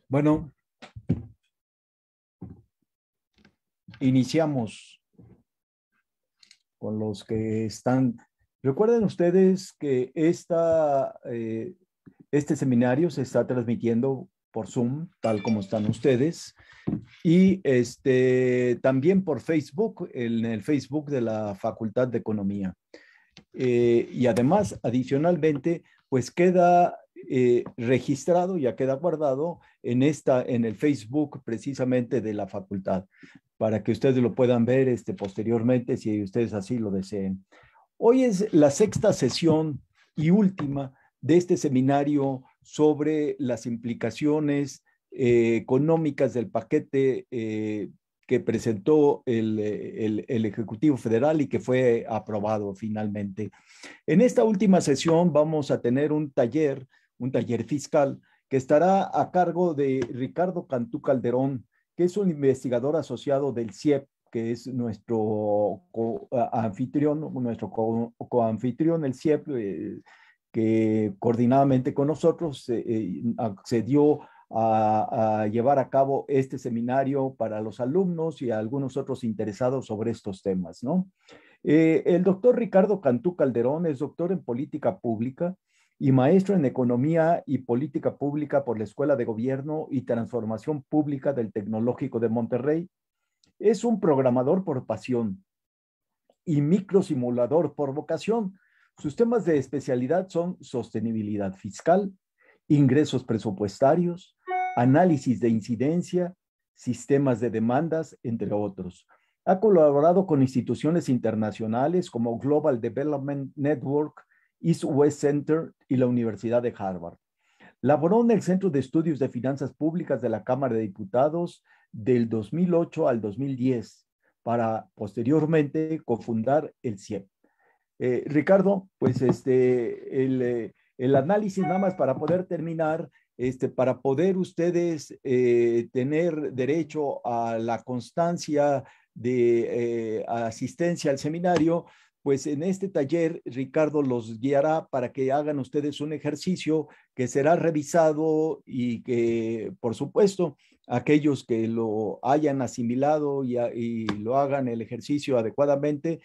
Bueno, iniciamos con los que están. Recuerden ustedes que este seminario se está transmitiendo por Zoom, tal como están ustedes, y también por Facebook, en el Facebook de la Facultad de Economía. Y además, adicionalmente, pues queda registrado, ya queda guardado en el Facebook precisamente de la facultad, para que ustedes lo puedan ver posteriormente si ustedes así lo deseen. Hoy es la sexta sesión y última de este seminario sobre las implicaciones económicas del paquete que presentó el Ejecutivo Federal y que fue aprobado finalmente. En esta última sesión vamos a tener un taller fiscal que estará a cargo de Ricardo Cantú Calderón, que es un investigador asociado del CIEP, que es nuestro coanfitrión, el CIEP, que coordinadamente con nosotros accedió a llevar a cabo este seminario para los alumnos y a algunos otros interesados sobre estos temas, ¿no? El doctor Ricardo Cantú Calderón es doctor en política pública y maestro en economía y política pública por la Escuela de Gobierno y Transformación Pública del Tecnológico de Monterrey. Es un programador por pasión y microsimulador por vocación. Sus temas de especialidad son sostenibilidad fiscal, ingresos presupuestarios, análisis de incidencia, sistemas de demandas, entre otros. Ha colaborado con instituciones internacionales como Global Development Network, East West Center y la Universidad de Harvard. Laboró en el Centro de Estudios de Finanzas Públicas de la Cámara de Diputados del 2008 al 2010 para posteriormente cofundar el CIEP. Ricardo, pues el análisis nada más para poder terminar, para poder ustedes tener derecho a la constancia de asistencia al seminario, pues en este taller Ricardo los guiará para que hagan ustedes un ejercicio que será revisado y que, por supuesto, aquellos que lo hayan asimilado y lo hagan el ejercicio adecuadamente,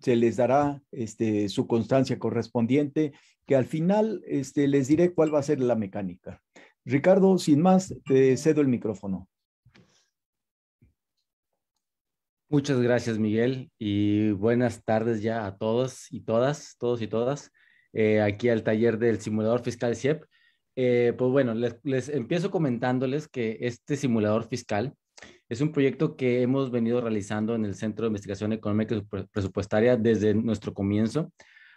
se les dará su constancia correspondiente, que al final les diré cuál va a ser la mecánica. Ricardo, sin más, te cedo el micrófono. Muchas gracias, Miguel, y buenas tardes ya a todos y todas, aquí al taller del simulador fiscal CIEP. Pues bueno, les empiezo comentándoles que este simulador fiscal es un proyecto que hemos venido realizando en el Centro de Investigación Económica y Presupuestaria desde nuestro comienzo.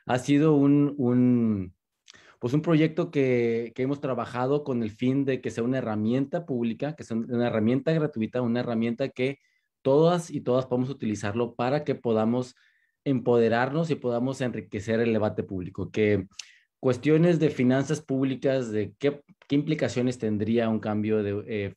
Ha sido pues un proyecto que hemos trabajado con el fin de que sea una herramienta pública, que sea una herramienta gratuita, una herramienta que todas y todas podamos utilizarlo para que podamos empoderarnos y podamos enriquecer el debate público, que cuestiones de finanzas públicas, de qué implicaciones tendría un cambio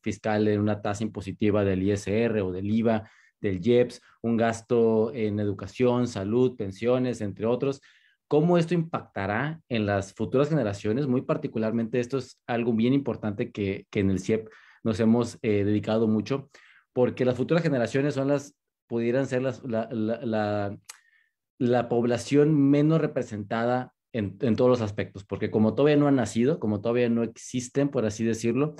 fiscal en una tasa impositiva del ISR o del IVA, del IEPS, un gasto en educación, salud, pensiones, entre otros. ¿Cómo esto impactará en las futuras generaciones? Muy particularmente, esto es algo bien importante que en el CIEP nos hemos dedicado mucho, porque las futuras generaciones pudieran ser la población menos representada en todos los aspectos, porque como todavía no han nacido, como todavía no existen, por así decirlo,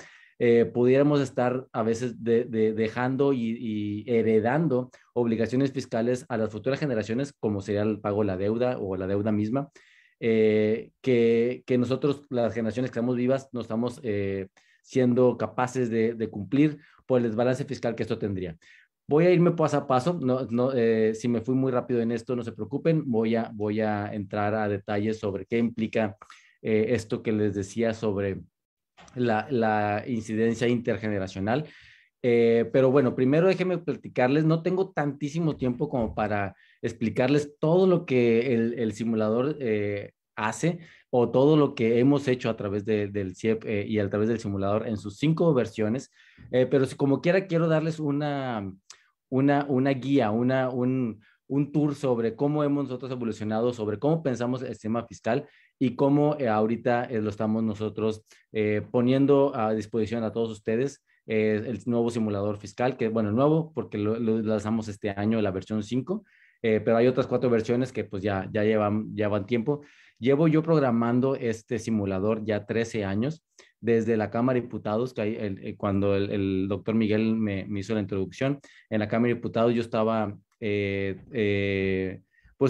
pudiéramos estar a veces dejando y heredando obligaciones fiscales a las futuras generaciones, como sería el pago de la deuda o la deuda misma, que nosotros, las generaciones que estamos vivas, no estamos siendo capaces de cumplir por el desbalance fiscal que esto tendría. Voy a irme paso a paso. Si me fui muy rápido en esto, no se preocupen. Voy a entrar a detalles sobre qué implica esto que les decía sobre la incidencia intergeneracional. Pero bueno, primero déjenme platicarles. No tengo tantísimo tiempo como para explicarles todo lo que el simulador hace o todo lo que hemos hecho a través del CIEP y a través del simulador en sus 5 versiones. Pero si como quiera quiero darles una guía, un tour sobre cómo hemos nosotros evolucionado, sobre cómo pensamos el sistema fiscal y cómo ahorita lo estamos nosotros poniendo a disposición a todos ustedes el nuevo simulador fiscal, que bueno, nuevo porque lo lanzamos este año, la versión 5, pero hay otras 4 versiones que pues ya llevan tiempo. Llevo yo programando este simulador ya 13 años, desde la Cámara de Diputados, que cuando el doctor Miguel me hizo la introducción, en la Cámara de Diputados yo estaba, pues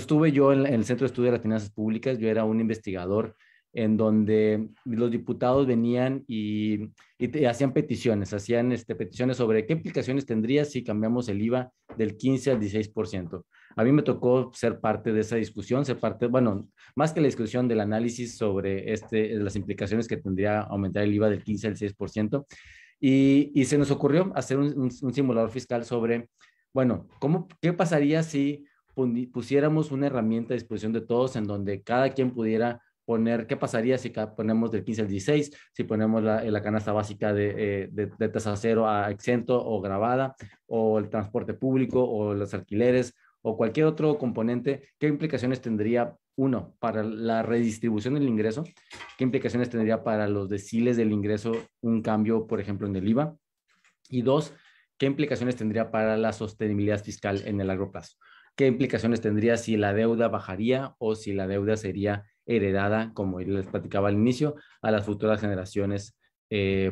estuve yo en el Centro de Estudio de las Finanzas Públicas, yo era un investigador en donde los diputados venían y hacían peticiones, peticiones sobre qué implicaciones tendría si cambiamos el IVA del 15 al 16%. A mí me tocó ser parte de esa discusión, ser parte, bueno, más que la discusión del análisis sobre las implicaciones que tendría aumentar el IVA del 15 al 6%. Y se nos ocurrió hacer un simulador fiscal sobre, bueno, ¿qué pasaría si pusiéramos una herramienta a disposición de todos en donde cada quien pudiera poner, qué pasaría si ponemos del 15 al 16, si ponemos la canasta básica de tasa cero a exento o grabada, o el transporte público, o los alquileres, o cualquier otro componente, ¿qué implicaciones tendría, uno, para la redistribución del ingreso? ¿Qué implicaciones tendría para los deciles del ingreso un cambio, por ejemplo, en el IVA? Y dos, ¿qué implicaciones tendría para la sostenibilidad fiscal en el largo plazo? ¿Qué implicaciones tendría si la deuda bajaría o si la deuda sería heredada, como les platicaba al inicio, a las futuras generaciones,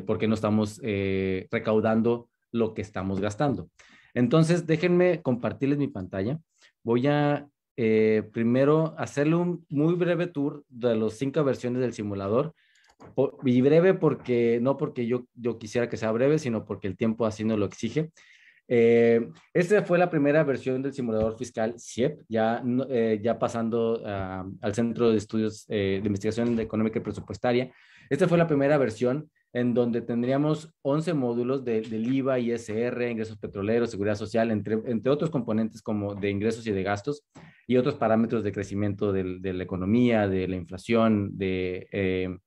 porque no estamos recaudando lo que estamos gastando? Entonces, déjenme compartirles mi pantalla. Voy a primero hacerle un muy breve tour de las 5 versiones del simulador. Y breve no porque yo quisiera que sea breve, sino porque el tiempo así nos lo exige. Esta fue la primera versión del simulador fiscal CIEP, ya pasando al Centro de Estudios de Investigación Económica y Presupuestaria. Esta fue la primera versión en donde tendríamos 11 módulos del IVA, ISR, ingresos petroleros, seguridad social, entre otros componentes como de ingresos y de gastos, y otros parámetros de crecimiento de la economía, de la inflación, del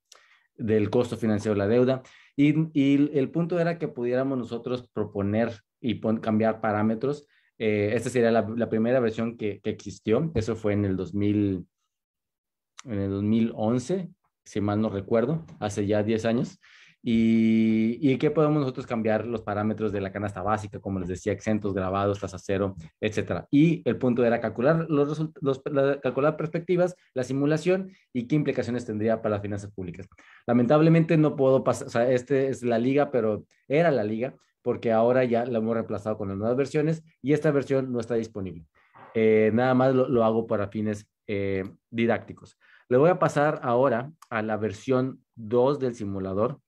costo financiero de la deuda. Y el punto era que pudiéramos nosotros proponer y cambiar parámetros. Esta sería la primera versión que existió. Eso fue en el 2011, si mal no recuerdo, hace ya 10 años. ¿Y qué podemos nosotros cambiar? Los parámetros de la canasta básica, como les decía, exentos, grabados, tasa cero, etcétera. Y el punto era calcular calcular perspectivas, la simulación y qué implicaciones tendría para las finanzas públicas. Lamentablemente no puedo pasar, o sea, es la liga, pero era la liga, porque ahora ya la hemos reemplazado con las nuevas versiones y esta versión no está disponible. Nada más lo hago para fines didácticos. Le voy a pasar ahora a la versión 2 del simulador.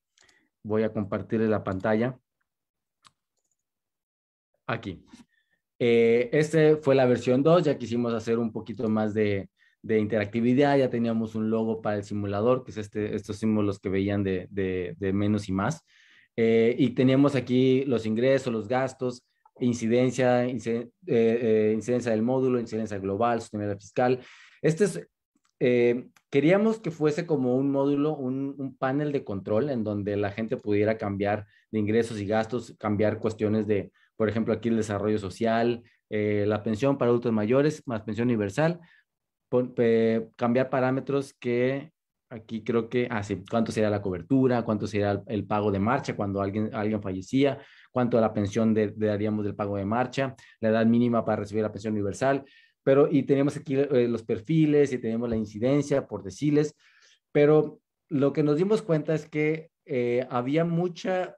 Voy a compartirle la pantalla. Aquí. Este fue la versión 2. Ya quisimos hacer un poquito más de interactividad. Ya teníamos un logo para el simulador, que es estos símbolos que veían de menos y más. Y teníamos aquí los ingresos, los gastos, incidencia del módulo, incidencia global, sostenibilidad fiscal. Queríamos que fuese como un módulo, un panel de control en donde la gente pudiera cambiar de ingresos y gastos, cambiar cuestiones de, por ejemplo, aquí el desarrollo social, la pensión para adultos mayores, más pensión universal, cambiar parámetros que aquí creo que, sí, cuánto sería la cobertura, cuánto sería el pago de marcha cuando alguien fallecía, cuánto a la pensión daríamos del pago de marcha, la edad mínima para recibir la pensión universal. Y tenemos aquí los perfiles y tenemos la incidencia por deciles, pero lo que nos dimos cuenta es que había mucha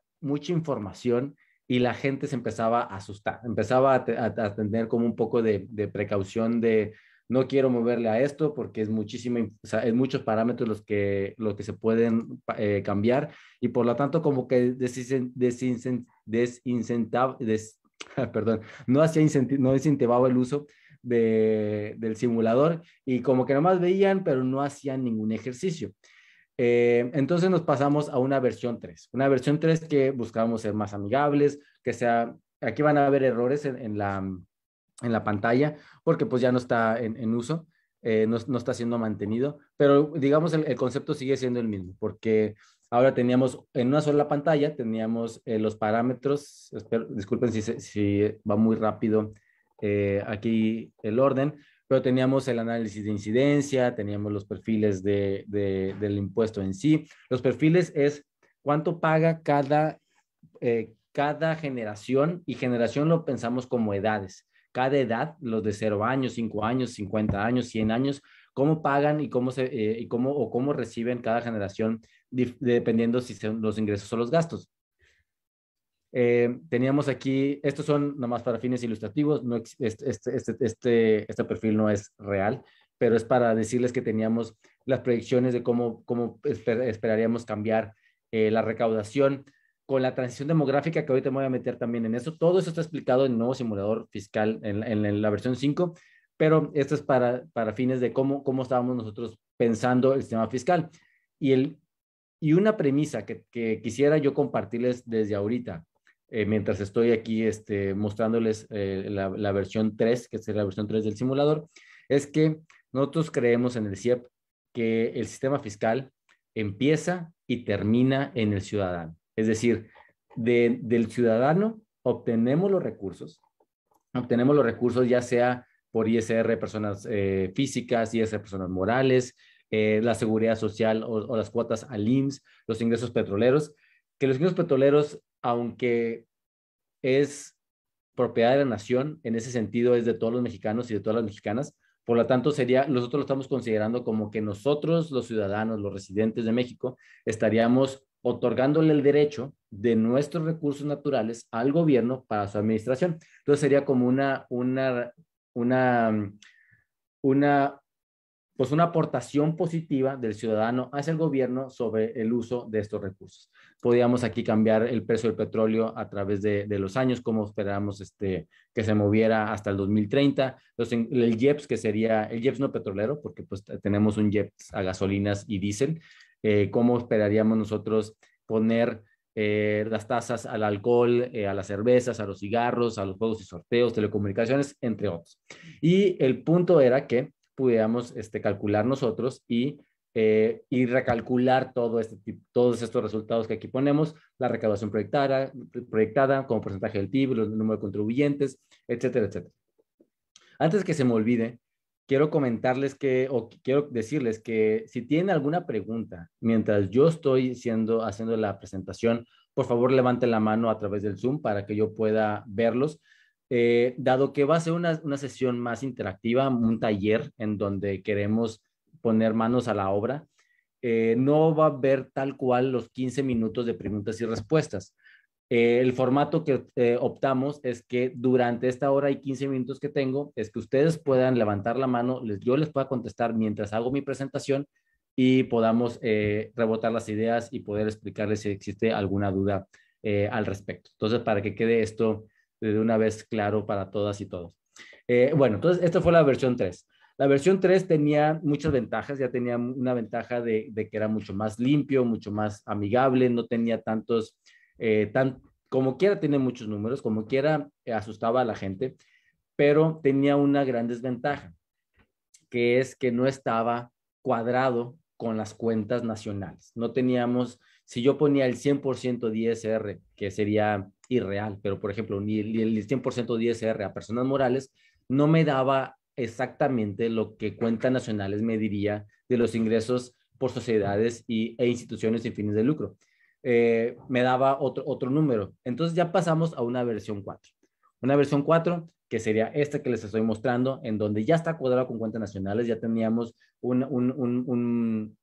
información y la gente se empezaba a asustar, empezaba a tener como un poco de precaución de no quiero moverle a esto porque es o sea, es muchos parámetros los que se pueden cambiar y por lo tanto como que perdón, no incentivaba el uso del simulador y como que nomás veían, pero no hacían ningún ejercicio. Entonces nos pasamos a una versión 3 que buscábamos ser más amigables, que sea, aquí van a haber errores en la pantalla, porque pues ya no está en uso, no está siendo mantenido, pero digamos el concepto sigue siendo el mismo, porque ahora teníamos en una sola pantalla, teníamos los parámetros, disculpen si va muy rápido aquí el orden, pero teníamos el análisis de incidencia, teníamos los perfiles del impuesto en sí. Los perfiles es cuánto paga cada generación, y generación lo pensamos como edades. Cada edad, los de 0 años, 5 años, 50 años, 100 años, cómo pagan y cómo reciben cada generación, dependiendo si son los ingresos o los gastos. Teníamos aquí, estos son nomás para fines ilustrativos, no, este perfil no es real, pero es para decirles que teníamos las proyecciones de cómo esperaríamos cambiar la recaudación con la transición demográfica, que ahorita me voy a meter también en eso. Todo eso está explicado en el nuevo simulador fiscal en la versión 5, pero esto es para fines de cómo estábamos nosotros pensando el sistema fiscal. Y una premisa que quisiera yo compartirles desde ahorita, mientras estoy aquí mostrándoles la versión 3, que es la versión 3 del simulador, es que nosotros creemos en el CIEP que el sistema fiscal empieza y termina en el ciudadano. Es decir, del ciudadano obtenemos los recursos ya sea por ISR personas físicas, ISR personas morales, la seguridad social o las cuotas al IMSS, los ingresos petroleros, que los ingresos petroleros, aunque es propiedad de la nación, en ese sentido es de todos los mexicanos y de todas las mexicanas, por lo tanto nosotros lo estamos considerando como que nosotros, los ciudadanos, los residentes de México, estaríamos otorgándole el derecho de nuestros recursos naturales al gobierno para su administración. Entonces sería como pues una aportación positiva del ciudadano hacia el gobierno sobre el uso de estos recursos. Podríamos aquí cambiar el precio del petróleo a través de los años, como esperamos que se moviera hasta el 2030. Entonces, el IEPS, que sería el IEPS no petrolero, porque pues tenemos un IEPS a gasolinas y diésel. ¿Cómo esperaríamos nosotros poner las tasas al alcohol, a las cervezas, a los cigarros, a los juegos y sorteos, telecomunicaciones, entre otros? Y el punto era que pudiéramos calcular nosotros y recalcular todos estos resultados que aquí ponemos, la recaudación proyectada como porcentaje del PIB, el número de contribuyentes, etcétera, etcétera. Antes que se me olvide, quiero quiero decirles que si tienen alguna pregunta mientras yo estoy haciendo la presentación, por favor levanten la mano a través del Zoom para que yo pueda verlos. Dado que va a ser una sesión más interactiva, un taller en donde queremos poner manos a la obra, no va a haber tal cual los 15 minutos de preguntas y respuestas. El formato que optamos es que durante esta hora y 15 minutos que tengo, es que ustedes puedan levantar la mano, yo les pueda contestar mientras hago mi presentación y podamos rebotar las ideas y poder explicarles si existe alguna duda al respecto. Entonces, para que quede esto de una vez claro para todas y todos. Bueno, entonces esta fue la versión 3. La versión 3 tenía muchas ventajas, ya tenía una ventaja de que era mucho más limpio, mucho más amigable, no tenía tantos, como quiera tiene muchos números, como quiera asustaba a la gente, pero tenía una gran desventaja, que es que no estaba cuadrado con las cuentas nacionales. No teníamos, si yo ponía el 100% de ISR, que sería irreal, pero por ejemplo, ni el 100% de ISR a personas morales, no me daba exactamente lo que cuentas nacionales me diría de los ingresos por sociedades e instituciones sin fines de lucro. Me daba otro número. Entonces ya pasamos a una versión 4. Una versión 4 que sería esta que les estoy mostrando, en donde ya está cuadrado con cuentas nacionales, ya teníamos un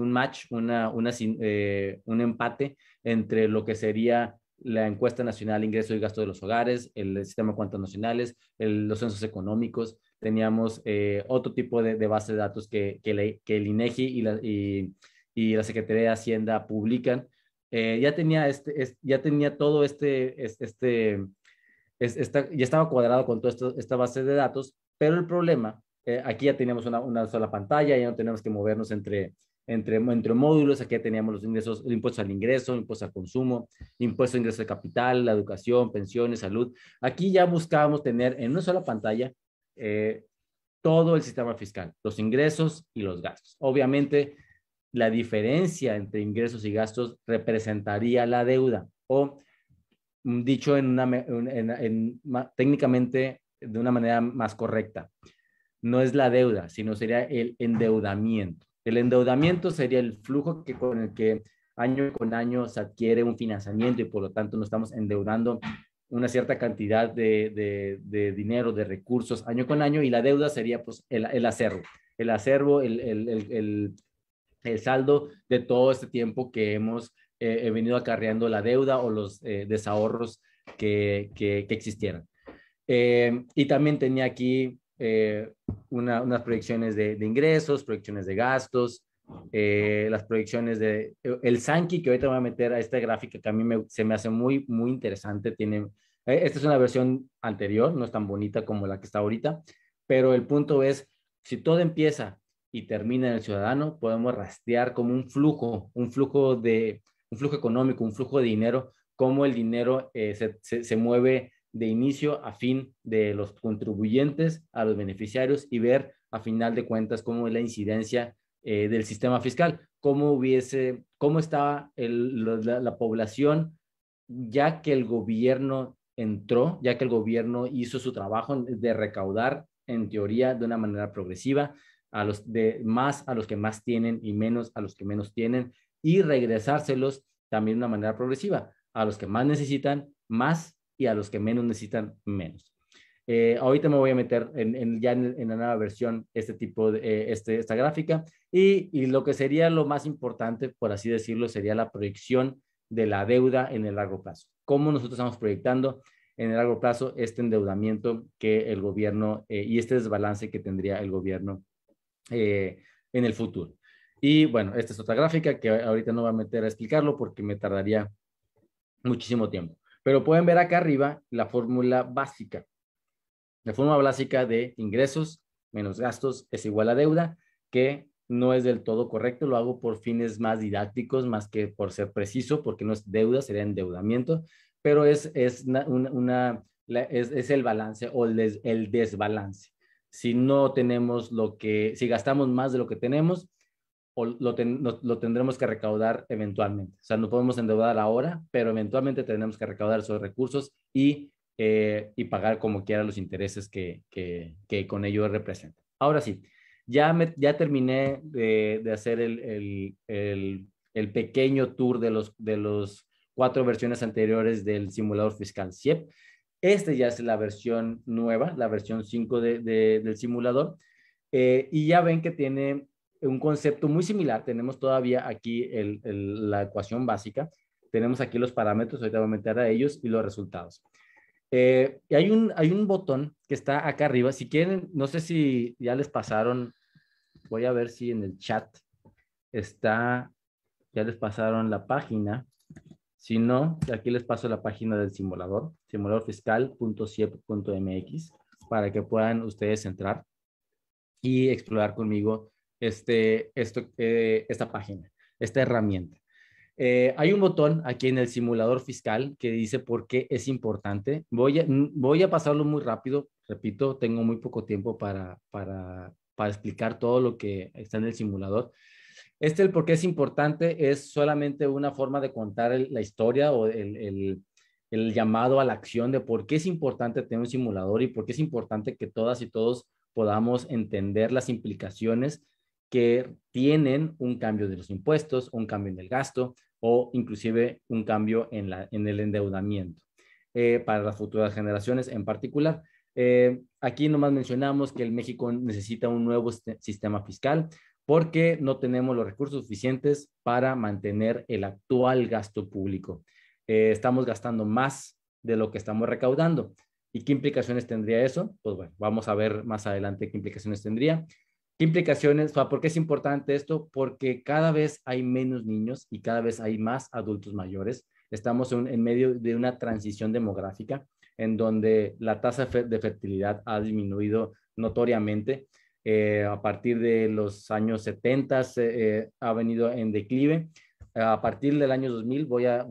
match, un empate entre lo que sería la encuesta nacional, ingreso y gasto de los hogares, el sistema de cuentas nacionales, los censos económicos, teníamos otro tipo de base de datos que el INEGI y la Secretaría de Hacienda publican. Ya tenía todo ya estaba cuadrado con toda esta base de datos, pero el problema, aquí ya teníamos una sola pantalla, ya no tenemos que movernos entre módulos, aquí ya teníamos los ingresos, el impuesto al ingreso, el impuesto al consumo, impuesto al ingreso de capital, la educación, pensiones, salud. Aquí ya buscábamos tener en una sola pantalla todo el sistema fiscal, los ingresos y los gastos. Obviamente, la diferencia entre ingresos y gastos representaría la deuda, o dicho técnicamente, de una manera más correcta. No es la deuda, sino sería el endeudamiento. El endeudamiento sería el flujo con el que año con año se adquiere un financiamiento y por lo tanto nos estamos endeudando una cierta cantidad de dinero, de recursos año con año, y la deuda sería pues el acervo, el saldo de todo este tiempo que hemos venido acarreando la deuda o los desahorros que existieran. Y también tenía aquí unas proyecciones de ingresos, proyecciones de gastos, las proyecciones el Sankey, que ahorita voy a meter a esta gráfica que a mí se me hace muy, muy interesante. Esta es una versión anterior, no es tan bonita como la que está ahorita, pero el punto es, si todo empieza y termina en el ciudadano, podemos rastrear como un flujo económico, un flujo de dinero, cómo el dinero se mueve de inicio a fin de los contribuyentes a los beneficiarios y ver a final de cuentas cómo es la incidencia del sistema fiscal, cómo estaba la población ya que el gobierno entró, ya que el gobierno hizo su trabajo de recaudar en teoría de una manera progresiva más a los que más tienen y menos a los que menos tienen, y regresárselos también de una manera progresiva a los que más necesitan más y a los que menos necesitan menos. Ahorita me voy a meter ya en la nueva versión esta gráfica y lo que sería lo más importante, por así decirlo, sería la proyección de la deuda en el largo plazo. ¿Cómo nosotros estamos proyectando en el largo plazo este endeudamiento que el gobierno y este desbalance que tendría el gobierno en el futuro? Y bueno, esta es otra gráfica que ahorita no voy a meter a explicarlo porque me tardaría muchísimo tiempo. Pero pueden ver acá arriba la fórmula básica. La fórmula básica de ingresos menos gastos es igual a deuda, que no es del todo correcto. Lo hago por fines más didácticos, más que por ser preciso, porque no es deuda, sería endeudamiento, pero es el balance o el desbalance. Si no tenemos si gastamos más de lo que tenemos, o lo tendremos que recaudar eventualmente. O sea, no podemos endeudar ahora, pero eventualmente tendremos que recaudar esos recursos y pagar como quiera los intereses que con ello representan. Ahora sí, ya terminé de hacer el pequeño tour de los 4 versiones anteriores del simulador fiscal CIEP. Esta ya es la versión nueva, la versión 5 del simulador. Y ya ven que tiene un concepto muy similar. Tenemos todavía aquí la ecuación básica, tenemos aquí los parámetros, ahorita voy a meter a ellos, y los resultados. Y hay un botón que está acá arriba. Si quieren, no sé si ya les pasaron, voy a ver si en el chat ya les pasaron la página. Si no, aquí les paso la página del simulador, simuladorfiscal.ciep.mx, para que puedan ustedes entrar y explorar conmigo esta página, esta herramienta. Hay un botón aquí en el simulador fiscal que dice por qué es importante. Voy a pasarlo muy rápido. Repito, tengo muy poco tiempo para explicar todo lo que está en el simulador. El por qué es importante es solamente una forma de contar la historia o el llamado a la acción de por qué es importante tener un simulador y por qué es importante que todas y todos podamos entender las implicaciones que tienen un cambio de los impuestos, un cambio en el gasto o inclusive un cambio en el endeudamiento para las futuras generaciones en particular. Aquí nomás mencionamos que el México necesita un nuevo sistema fiscal porque no tenemos los recursos suficientes para mantener el actual gasto público. Estamos gastando más de lo que estamos recaudando. ¿Y qué implicaciones tendría eso? Pues bueno, vamos a ver más adelante qué implicaciones tendría. ¿Qué implicaciones? ¿Por qué es importante esto? Porque cada vez hay menos niños y cada vez hay más adultos mayores. Estamos en medio de una transición demográfica en donde la tasa de fertilidad ha disminuido notoriamente. A partir de los años 70 ha venido en declive. A partir del año 2000 voy a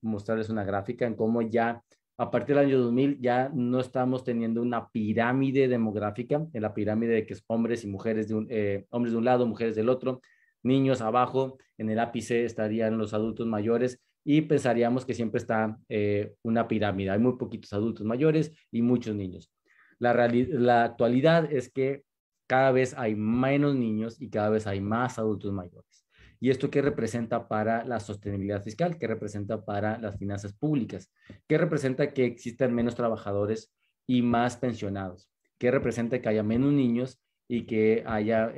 mostrarles una gráfica en cómo ya a partir del año 2000 ya no estamos teniendo una pirámide demográfica, en la pirámide de que es hombres y mujeres, hombres de un lado, mujeres del otro, niños abajo, en el ápice estarían los adultos mayores y pensaríamos que siempre está una pirámide, hay muy poquitos adultos mayores y muchos niños. La actualidad es que cada vez hay menos niños y cada vez hay más adultos mayores. ¿Y esto qué representa para la sostenibilidad fiscal? ¿Qué representa para las finanzas públicas? ¿Qué representa que existan menos trabajadores y más pensionados? ¿Qué representa que haya menos niños y que haya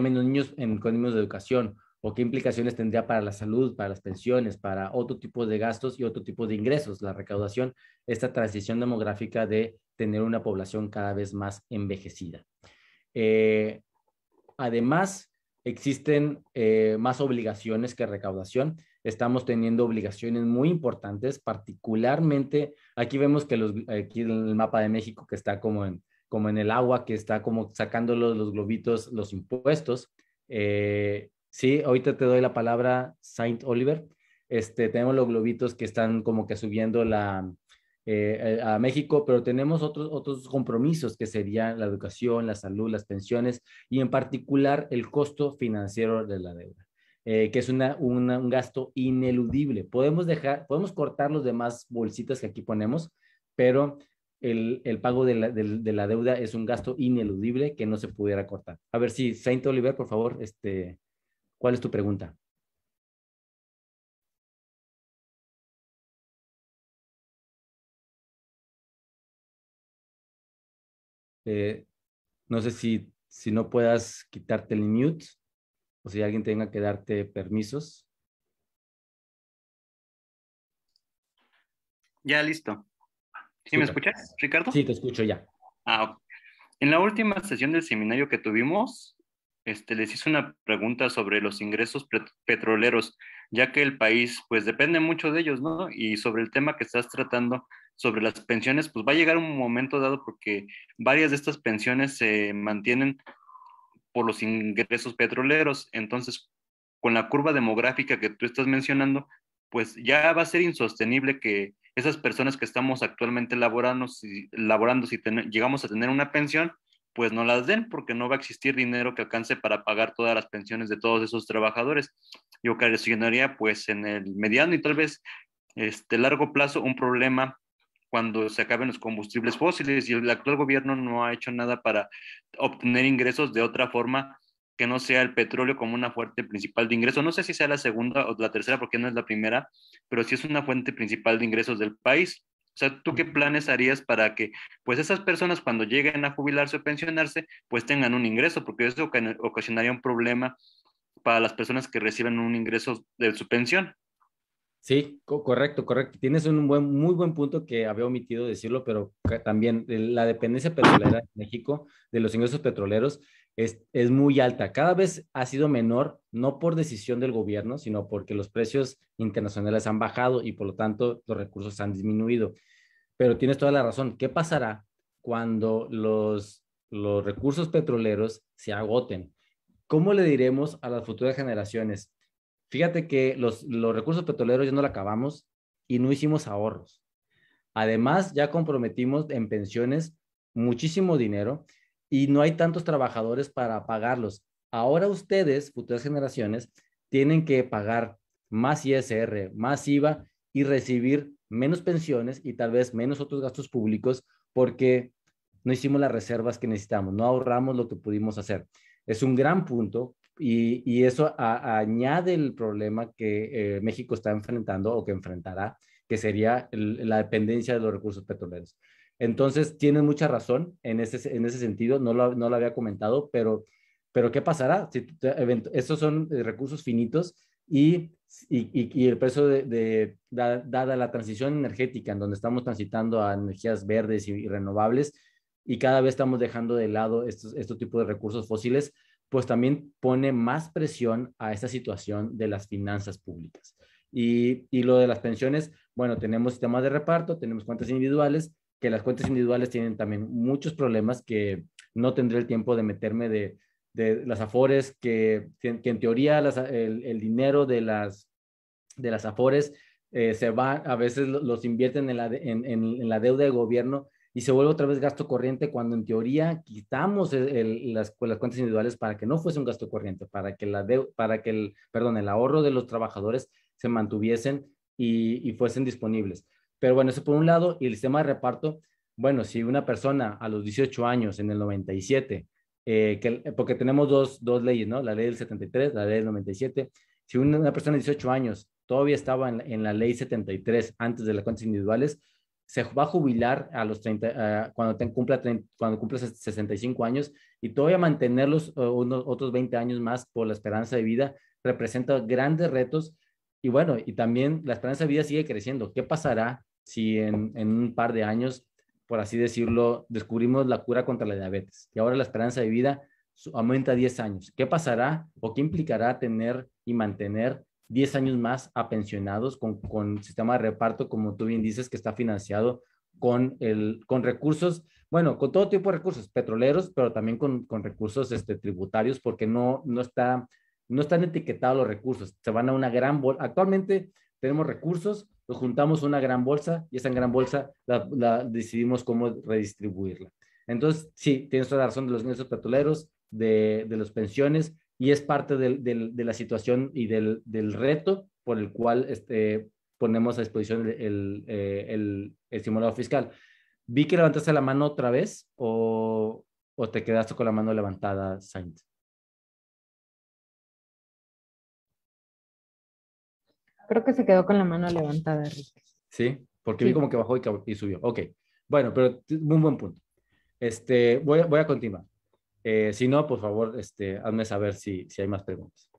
menos niños en términos de educación? ¿O qué implicaciones tendría para la salud, para las pensiones, para otro tipo de gastos y otro tipo de ingresos, la recaudación, esta transición demográfica de tener una población cada vez más envejecida? Eh, Además, existen más obligaciones que recaudación. Estamos teniendo obligaciones muy importantes, particularmente, aquí vemos que aquí en el mapa de México que está como en el agua, que está como sacando los globitos, los impuestos. Sí, ahorita te doy la palabra, Saint Oliver. Tenemos los globitos que están como que subiendo a México, pero tenemos otros compromisos que serían la educación, la salud, las pensiones y en particular el costo financiero de la deuda, que es un gasto ineludible. Podemos cortar los demás bolsitas que aquí ponemos, pero el pago de la deuda es un gasto ineludible que no se pudiera cortar. A ver si, Saint Oliver, por favor, ¿cuál es tu pregunta? Eh, no sé si no puedas quitarte el mute o si alguien tenga que darte permisos. Ya, listo. ¿Sí me Súper. escuchas, Ricardo? Sí, te escucho ya. Ok. En la última sesión del seminario que tuvimos, les hice una pregunta sobre los ingresos petroleros, ya que el país, pues, depende mucho de ellos, ¿no? Y sobre el tema que estás tratando, sobre las pensiones, pues va a llegar un momento dado porque varias de estas pensiones se mantienen por los ingresos petroleros. Entonces, con la curva demográfica que tú estás mencionando, pues ya va a ser insostenible que esas personas que estamos actualmente laborando si llegamos a tener una pensión, pues no las den porque no va a existir dinero que alcance para pagar todas las pensiones de todos esos trabajadores. Y ocasionaría pues en el mediano y tal vez largo plazo un problema cuando se acaben los combustibles fósiles y el actual gobierno no ha hecho nada para obtener ingresos de otra forma que no sea el petróleo como una fuente principal de ingresos. No sé si sea la segunda o la tercera porque no es la primera, pero sí es una fuente principal de ingresos del país. O sea, ¿tú qué planes harías para que pues esas personas cuando lleguen a jubilarse o pensionarse pues tengan un ingreso? Porque eso ocasionaría un problema para las personas que reciben un ingreso de su pensión. Sí, correcto, correcto. Tienes muy buen punto que había omitido decirlo, pero también la dependencia petrolera en México de los ingresos petroleros es muy alta. Cada vez ha sido menor, no por decisión del gobierno, sino porque los precios internacionales han bajado y por lo tanto los recursos han disminuido. Pero tienes toda la razón. ¿Qué pasará cuando los recursos petroleros se agoten? ¿Cómo le diremos a las futuras generaciones? Fíjate que los recursos petroleros ya no lo acabamos y no hicimos ahorros. Además, ya comprometimos en pensiones muchísimo dinero y no hay tantos trabajadores para pagarlos. Ahora ustedes, futuras generaciones, tienen que pagar más ISR, más IVA y recibir menos pensiones y tal vez menos otros gastos públicos porque no hicimos las reservas que necesitamos, no ahorramos lo que pudimos hacer. Es un gran punto y eso añade el problema que México está enfrentando o que enfrentará, que sería la dependencia de los recursos petroleros. Entonces, tienen mucha razón en ese sentido, no lo había comentado, pero ¿qué pasará? Si estos son recursos finitos y el precio dada la transición energética en donde estamos transitando a energías verdes y renovables y cada vez estamos dejando de lado estos tipos de recursos fósiles, pues también pone más presión a esta situación de las finanzas públicas. Y lo de las pensiones, bueno, tenemos sistemas de reparto, tenemos cuentas individuales, que las cuentas individuales tienen también muchos problemas que no tendré el tiempo de meterme de las afores, que en teoría el dinero de las afores se va, a veces los invierten en la deuda de gobierno y se vuelve otra vez gasto corriente cuando en teoría quitamos las cuentas individuales para que no fuese un gasto corriente, para que el ahorro de los trabajadores se mantuviesen y fuesen disponibles. Pero bueno, eso por un lado, y el sistema de reparto, bueno, si una persona a los 18 años en el 97, porque tenemos dos leyes, ¿no? La ley del 73, la ley del 97. Si una persona de 18 años todavía estaba en la ley 73 antes de las cuentas individuales, se va a jubilar a los 30, cuando cumpla 65 años, y todavía mantenerlos otros 20 años más por la esperanza de vida representa grandes retos. Y bueno, y también la esperanza de vida sigue creciendo. ¿Qué pasará si en un par de años, por así decirlo, descubrimos la cura contra la diabetes y ahora la esperanza de vida aumenta 10 años? ¿Qué pasará o qué implicará tener y mantener 10 años más a pensionados con sistema de reparto, como tú bien dices, que está financiado con recursos, bueno, con todo tipo de recursos, petroleros, pero también con recursos tributarios, porque no están etiquetados los recursos, se van a una gran bolsa. Actualmente tenemos recursos, los juntamos una gran bolsa y esa gran bolsa la decidimos cómo redistribuirla. Entonces, sí, tienes toda la razón de los ingresos petroleros, de las pensiones, y es parte de la situación y del reto por el cual ponemos a disposición el simulador fiscal. Vi que levantaste la mano otra vez o te quedaste con la mano levantada, Sainz. Creo que se quedó con la mano levantada, Rick. Sí, porque Sí. vi como que bajó y subió. Ok, bueno, pero muy buen punto. Voy a continuar. Si no, por favor, hazme saber si hay más preguntas.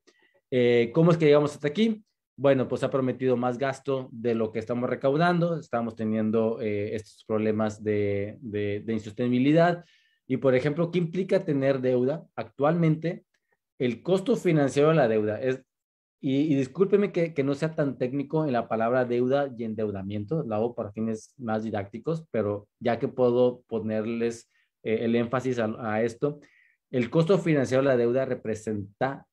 ¿Cómo es que llegamos hasta aquí? Bueno, pues ha prometido más gasto de lo que estamos recaudando. Estamos teniendo estos problemas de insostenibilidad. Y, por ejemplo, ¿qué implica tener deuda? Actualmente, el costo financiero de la deuda es, y discúlpeme que no sea tan técnico en la palabra deuda y endeudamiento, lo hago para fines más didácticos, pero ya que puedo ponerles el énfasis a esto, el costo financiero de la deuda representó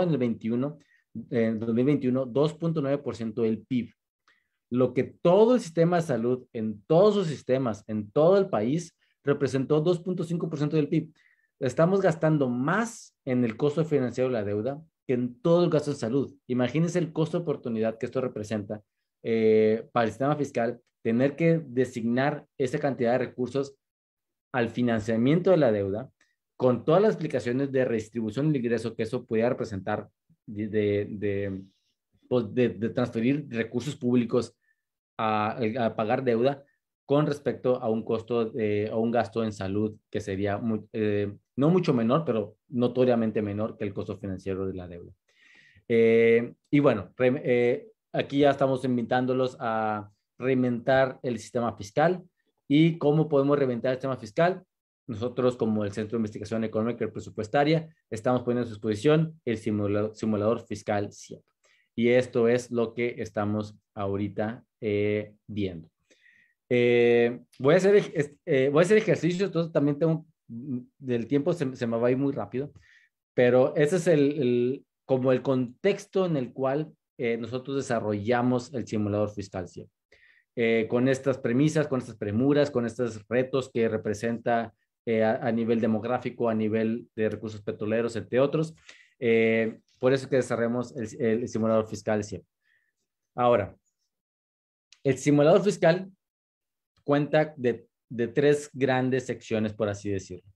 en 2021, 2.9% del PIB. Lo que todo el sistema de salud, en todos sus sistemas, en todo el país, representó 2.5% del PIB. Estamos gastando más en el costo financiero de la deuda que en todo el gasto de salud. Imagínense el costo de oportunidad que esto representa para el sistema fiscal, tener que designar esa cantidad de recursos al financiamiento de la deuda, con todas las explicaciones de redistribución del ingreso que eso pudiera representar, de transferir recursos públicos a pagar deuda con respecto a un costo o un gasto en salud que sería no mucho menor, pero notoriamente menor que el costo financiero de la deuda. Y bueno, aquí ya estamos invitándolos a reinventar el sistema fiscal. ¿Y cómo podemos reinventar el sistema fiscal? Nosotros, como el Centro de Investigación Económica y Presupuestaria, estamos poniendo a su disposición el simulador fiscal CIEP. Y esto es lo que estamos ahorita viendo. Voy a hacer ejercicios, entonces también del tiempo se me va a ir muy rápido, pero ese es como el contexto en el cual nosotros desarrollamos el simulador fiscal CIEP. Con estas premisas, con estas premuras, con estos retos que representa a nivel demográfico, a nivel de recursos petroleros, entre otros. Por eso que desarrollamos el simulador fiscal CIEP. Ahora, el simulador fiscal cuenta de tres grandes secciones, por así decirlo.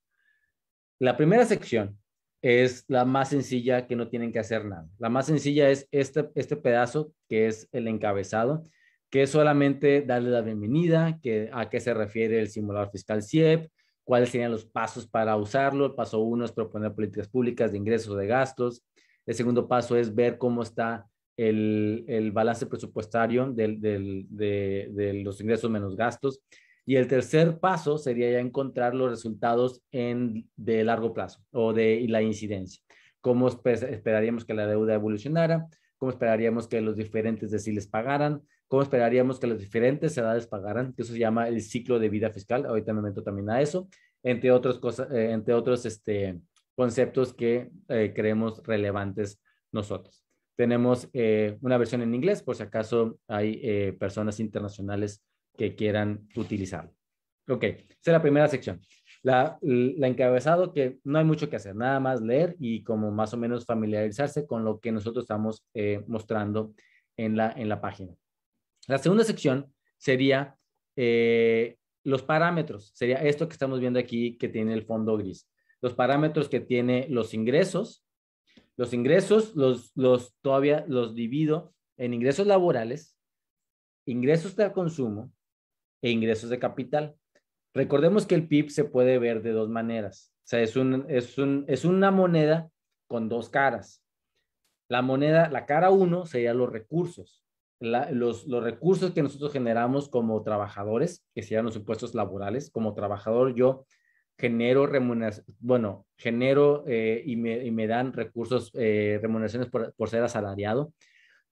La primera sección es la más sencilla, que no tienen que hacer nada. La más sencilla es este pedazo, que es el encabezado, que es solamente darle la bienvenida, a qué se refiere el simulador fiscal CIEP, cuáles serían los pasos para usarlo. El paso 1 es proponer políticas públicas de ingresos o de gastos. El segundo paso es ver cómo está el balance presupuestario de los ingresos menos gastos. Y el tercer paso sería ya encontrar los resultados de largo plazo y la incidencia. ¿Cómo esperaríamos que la deuda evolucionara? ¿Cómo esperaríamos que los diferentes deciles pagaran? ¿Cómo esperaríamos que las diferentes edades pagaran? Que eso se llama el ciclo de vida fiscal. Ahorita me meto también a eso, entre otras cosas, entre otros conceptos que creemos relevantes nosotros. Tenemos una versión en inglés, por si acaso hay personas internacionales que quieran utilizarlo. Ok, esa es la primera sección. La encabezado, que no hay mucho que hacer, nada más leer y como más o menos familiarizarse con lo que nosotros estamos mostrando en la página. La segunda sección sería los parámetros, sería esto que estamos viendo aquí que tiene el fondo gris. Los parámetros que tiene los ingresos todavía los divido en ingresos laborales, ingresos de consumo e ingresos de capital. Recordemos que el PIB se puede ver de dos maneras. O sea, es una moneda con dos caras. La cara 1 sería los recursos. Los recursos que nosotros generamos como trabajadores, que serían los impuestos laborales. Como trabajador yo genero remuneración, bueno, genero y me dan recursos, remuneraciones por ser asalariado.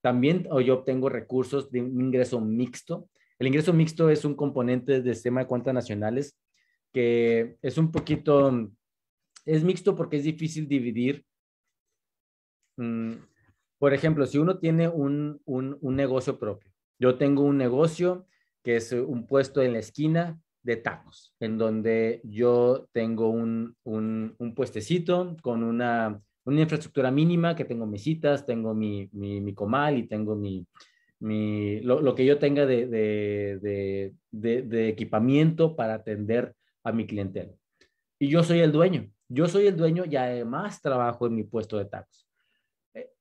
También yo obtengo recursos de un ingreso mixto. El ingreso mixto es un componente del sistema de cuentas nacionales que es un poquito, es mixto porque es difícil dividir. Por ejemplo, si uno tiene un negocio propio, yo tengo un negocio que es un puesto en la esquina de tacos, en donde yo tengo un puestecito con una infraestructura mínima, que tengo mesitas, tengo mi comal y tengo lo que yo tenga de equipamiento para atender a mi clientela. Y yo soy el dueño. Yo soy el dueño y además trabajo en mi puesto de tacos.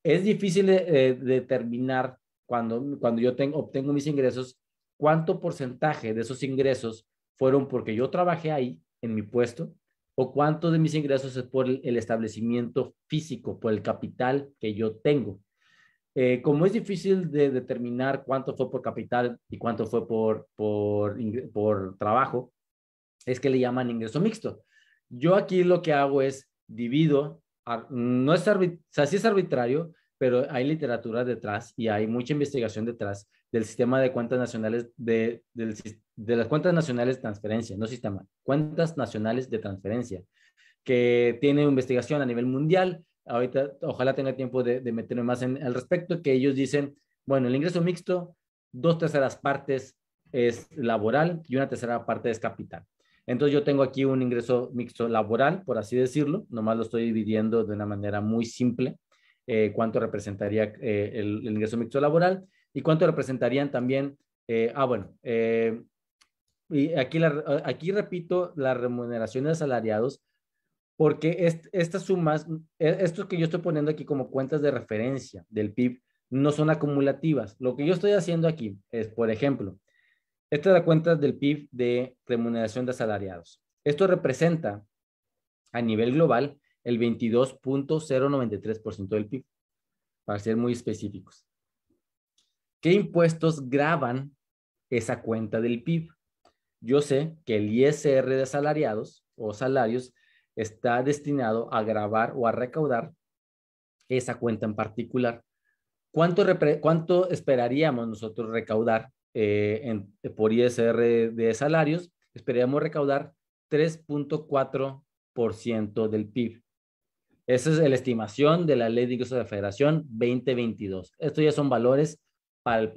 Es difícil determinar cuando yo obtengo mis ingresos, cuánto porcentaje de esos ingresos fueron porque yo trabajé ahí en mi puesto o cuánto de mis ingresos es por el establecimiento físico, por el capital que yo tengo. Como es difícil de determinar cuánto fue por capital y cuánto fue por trabajo, es que le llaman ingreso mixto. Yo aquí lo que hago es divido, no es sí es arbitrario, pero hay literatura detrás y hay mucha investigación detrás del sistema de cuentas nacionales, de las cuentas nacionales de transferencia, no sistema, cuentas nacionales de transferencia, que tiene investigación a nivel mundial. Ahorita ojalá tenga tiempo de meterme más al respecto, que ellos dicen, bueno, el ingreso mixto, 2/3 partes es laboral y 1/3 parte es capital. Entonces yo tengo aquí un ingreso mixto laboral, por así decirlo, nomás lo estoy dividiendo de una manera muy simple, cuánto representaría el ingreso mixto laboral y cuánto representarían también, y aquí repito las remuneraciones de asalariados, porque estas sumas, esto que yo estoy poniendo aquí como cuentas de referencia del PIB, no son acumulativas. Lo que yo estoy haciendo aquí es, por ejemplo, esta es la cuenta del PIB de remuneración de asalariados. Esto representa a nivel global el 22.093% del PIB, para ser muy específicos. ¿Qué impuestos gravan esa cuenta del PIB? Yo sé que el ISR de asalariados o salarios está destinado a gravar o a recaudar esa cuenta en particular. ¿Cuánto esperaríamos nosotros recaudar por ISR de salarios? Esperaríamos recaudar 3.4% del PIB. Esa es la estimación de la Ley de Ingresos de la Federación 2022. Estos ya son valores para el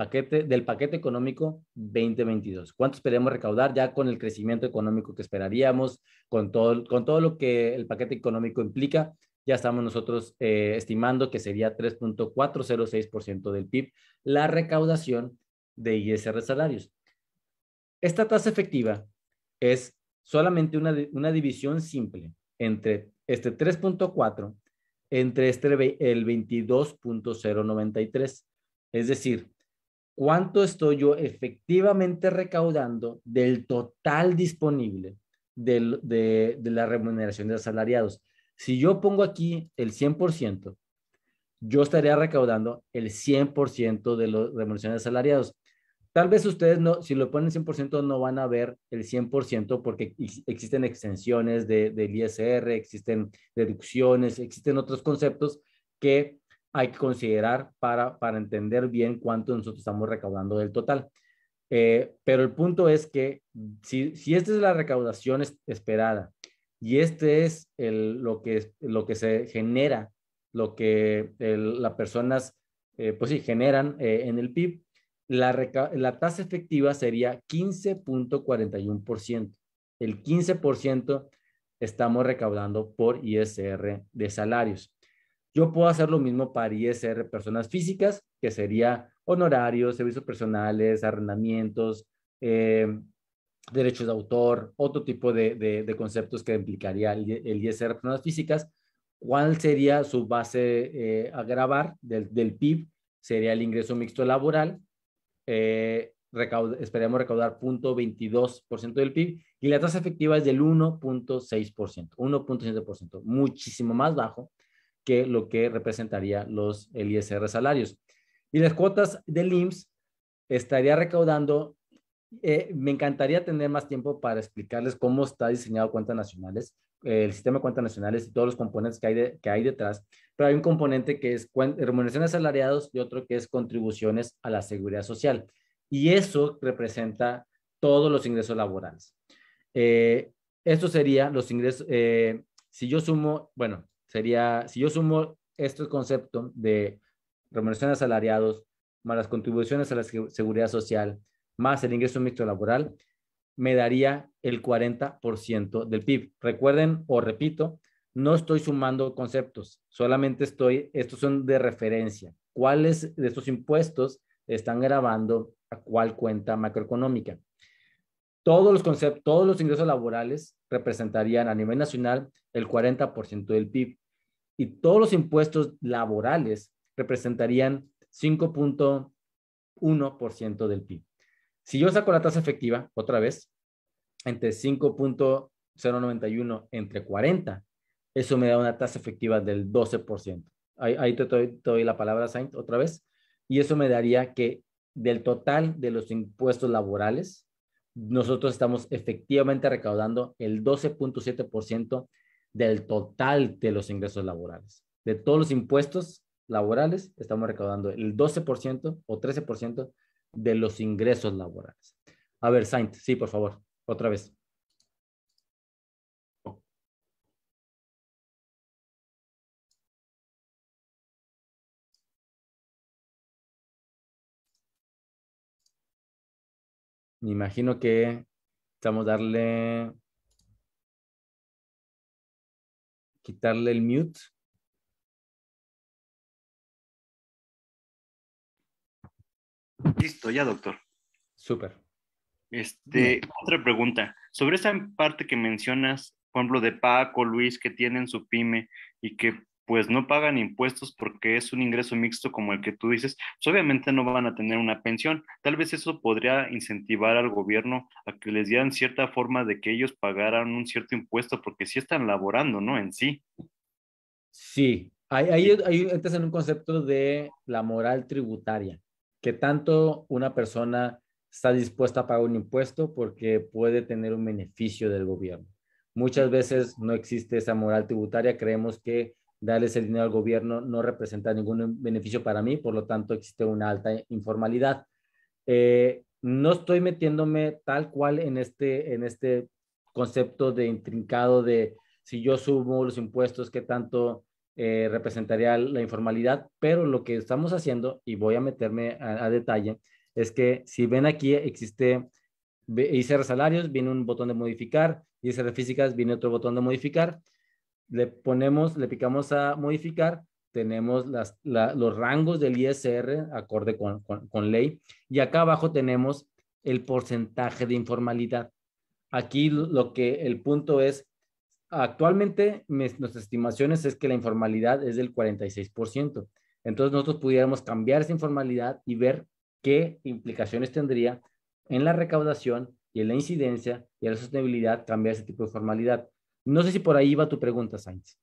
del paquete económico 2022. ¿Cuánto esperamos recaudar ya con el crecimiento económico que esperaríamos, con todo lo que el paquete económico implica? Ya estamos nosotros estimando que sería 3.406% del PIB la recaudación de ISR salarios. Esta tasa efectiva es solamente una división simple entre este 3.4 entre el 22.093. Es decir, ¿cuánto estoy yo efectivamente recaudando del total disponible de la remuneración de los asalariados? Si yo pongo aquí el 100%, yo estaría recaudando el 100% de las remuneraciones de asalariados. Tal vez ustedes, no, si lo ponen 100%, no van a ver el 100% porque existen exenciones del ISR, existen deducciones, existen otros conceptos que hay que considerar para entender bien cuánto nosotros estamos recaudando del total. Pero el punto es que si esta es la recaudación esperada y este es lo que se genera, lo que las personas pues sí, generan en el PIB, la tasa efectiva sería 15.41%. El 15% estamos recaudando por ISR de salarios. Yo puedo hacer lo mismo para ISR personas físicas, que sería honorarios, servicios personales, arrendamientos, derechos de autor, otro tipo de conceptos que implicaría el ISR de personas físicas. ¿Cuál sería su base a grabar del PIB? Sería el ingreso mixto laboral. Esperemos recaudar 0.22% del PIB y la tasa efectiva es del 1.6%, 1.7%, muchísimo más bajo que lo que representaría el ISR salarios. Y las cuotas del IMSS estaría recaudando, me encantaría tener más tiempo para explicarles cómo está diseñado cuentas nacionales, el sistema de cuentas nacionales y todos los componentes que hay detrás, pero hay un componente que es remuneraciones salariados y otro que es contribuciones a la seguridad social. Y eso representa todos los ingresos laborales. Esto sería los ingresos, si yo sumo, bueno, si yo sumo este concepto de remuneraciones salariados más las contribuciones a la seguridad social, más el ingreso mixto laboral, me daría el 40% del PIB. Recuerden, o repito, no estoy sumando conceptos, solamente estos son de referencia. ¿Cuáles de estos impuestos están grabando a cuál cuenta macroeconómica? Todos los conceptos, todos los ingresos laborales representarían a nivel nacional el 40% del PIB y todos los impuestos laborales representarían 5.1% del PIB. Si yo saco la tasa efectiva, otra vez, entre 5.091 entre 40, eso me da una tasa efectiva del 12%. Ahí te doy la palabra, Sainz, otra vez. Y eso me daría que del total de los impuestos laborales, nosotros estamos efectivamente recaudando el 12.7% del total de los ingresos laborales. De todos los impuestos laborales, estamos recaudando el 12% o 13% de los ingresos laborales. A ver, Sainz, sí, por favor, otra vez. Me imagino que estamos quitarle el mute. Listo, ya, doctor. Súper. Otra pregunta. Sobre esa parte que mencionas, por ejemplo, de Paco, Luis, que tienen su pyme y que pues no pagan impuestos porque es un ingreso mixto como el que tú dices, pues obviamente no van a tener una pensión. Tal vez eso podría incentivar al gobierno a que les dieran cierta forma de que ellos pagaran un cierto impuesto porque sí están laborando, ¿no? En sí. Sí, ahí entras en un concepto de la moral tributaria, que tanto una persona está dispuesta a pagar un impuesto porque puede tener un beneficio del gobierno. Muchas veces no existe esa moral tributaria, creemos que darles el dinero al gobierno no representa ningún beneficio para mí, por lo tanto existe una alta informalidad. No estoy metiéndome tal cual en este concepto de intrincado de si yo sumo los impuestos, qué tanto representaría la informalidad, pero lo que estamos haciendo, y voy a meterme a detalle, es que si ven aquí existe ICR salarios, viene un botón de modificar, ICR físicas, viene otro botón de modificar, le picamos a modificar, tenemos los rangos del ISR acorde con ley, y acá abajo tenemos el porcentaje de informalidad. Aquí el punto es, actualmente nuestras estimaciones es que la informalidad es del 46%. Entonces nosotros pudiéramos cambiar esa informalidad y ver qué implicaciones tendría en la recaudación y en la incidencia y en la sostenibilidad cambiar ese tipo de formalidad. No sé si por ahí va tu pregunta, Sainz.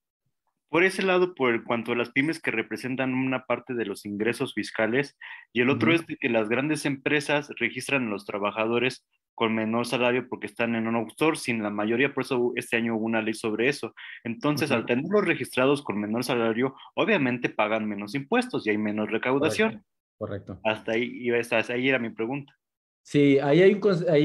Por ese lado, por cuanto a las pymes que representan una parte de los ingresos fiscales, y el otro es de que las grandes empresas registran a los trabajadores con menor salario porque están en un outsourcing, la mayoría, por eso este año hubo una ley sobre eso. Entonces, al tenerlos registrados con menor salario, obviamente pagan menos impuestos y hay menos recaudación. Correcto. Hasta ahí era mi pregunta. Sí, ahí hay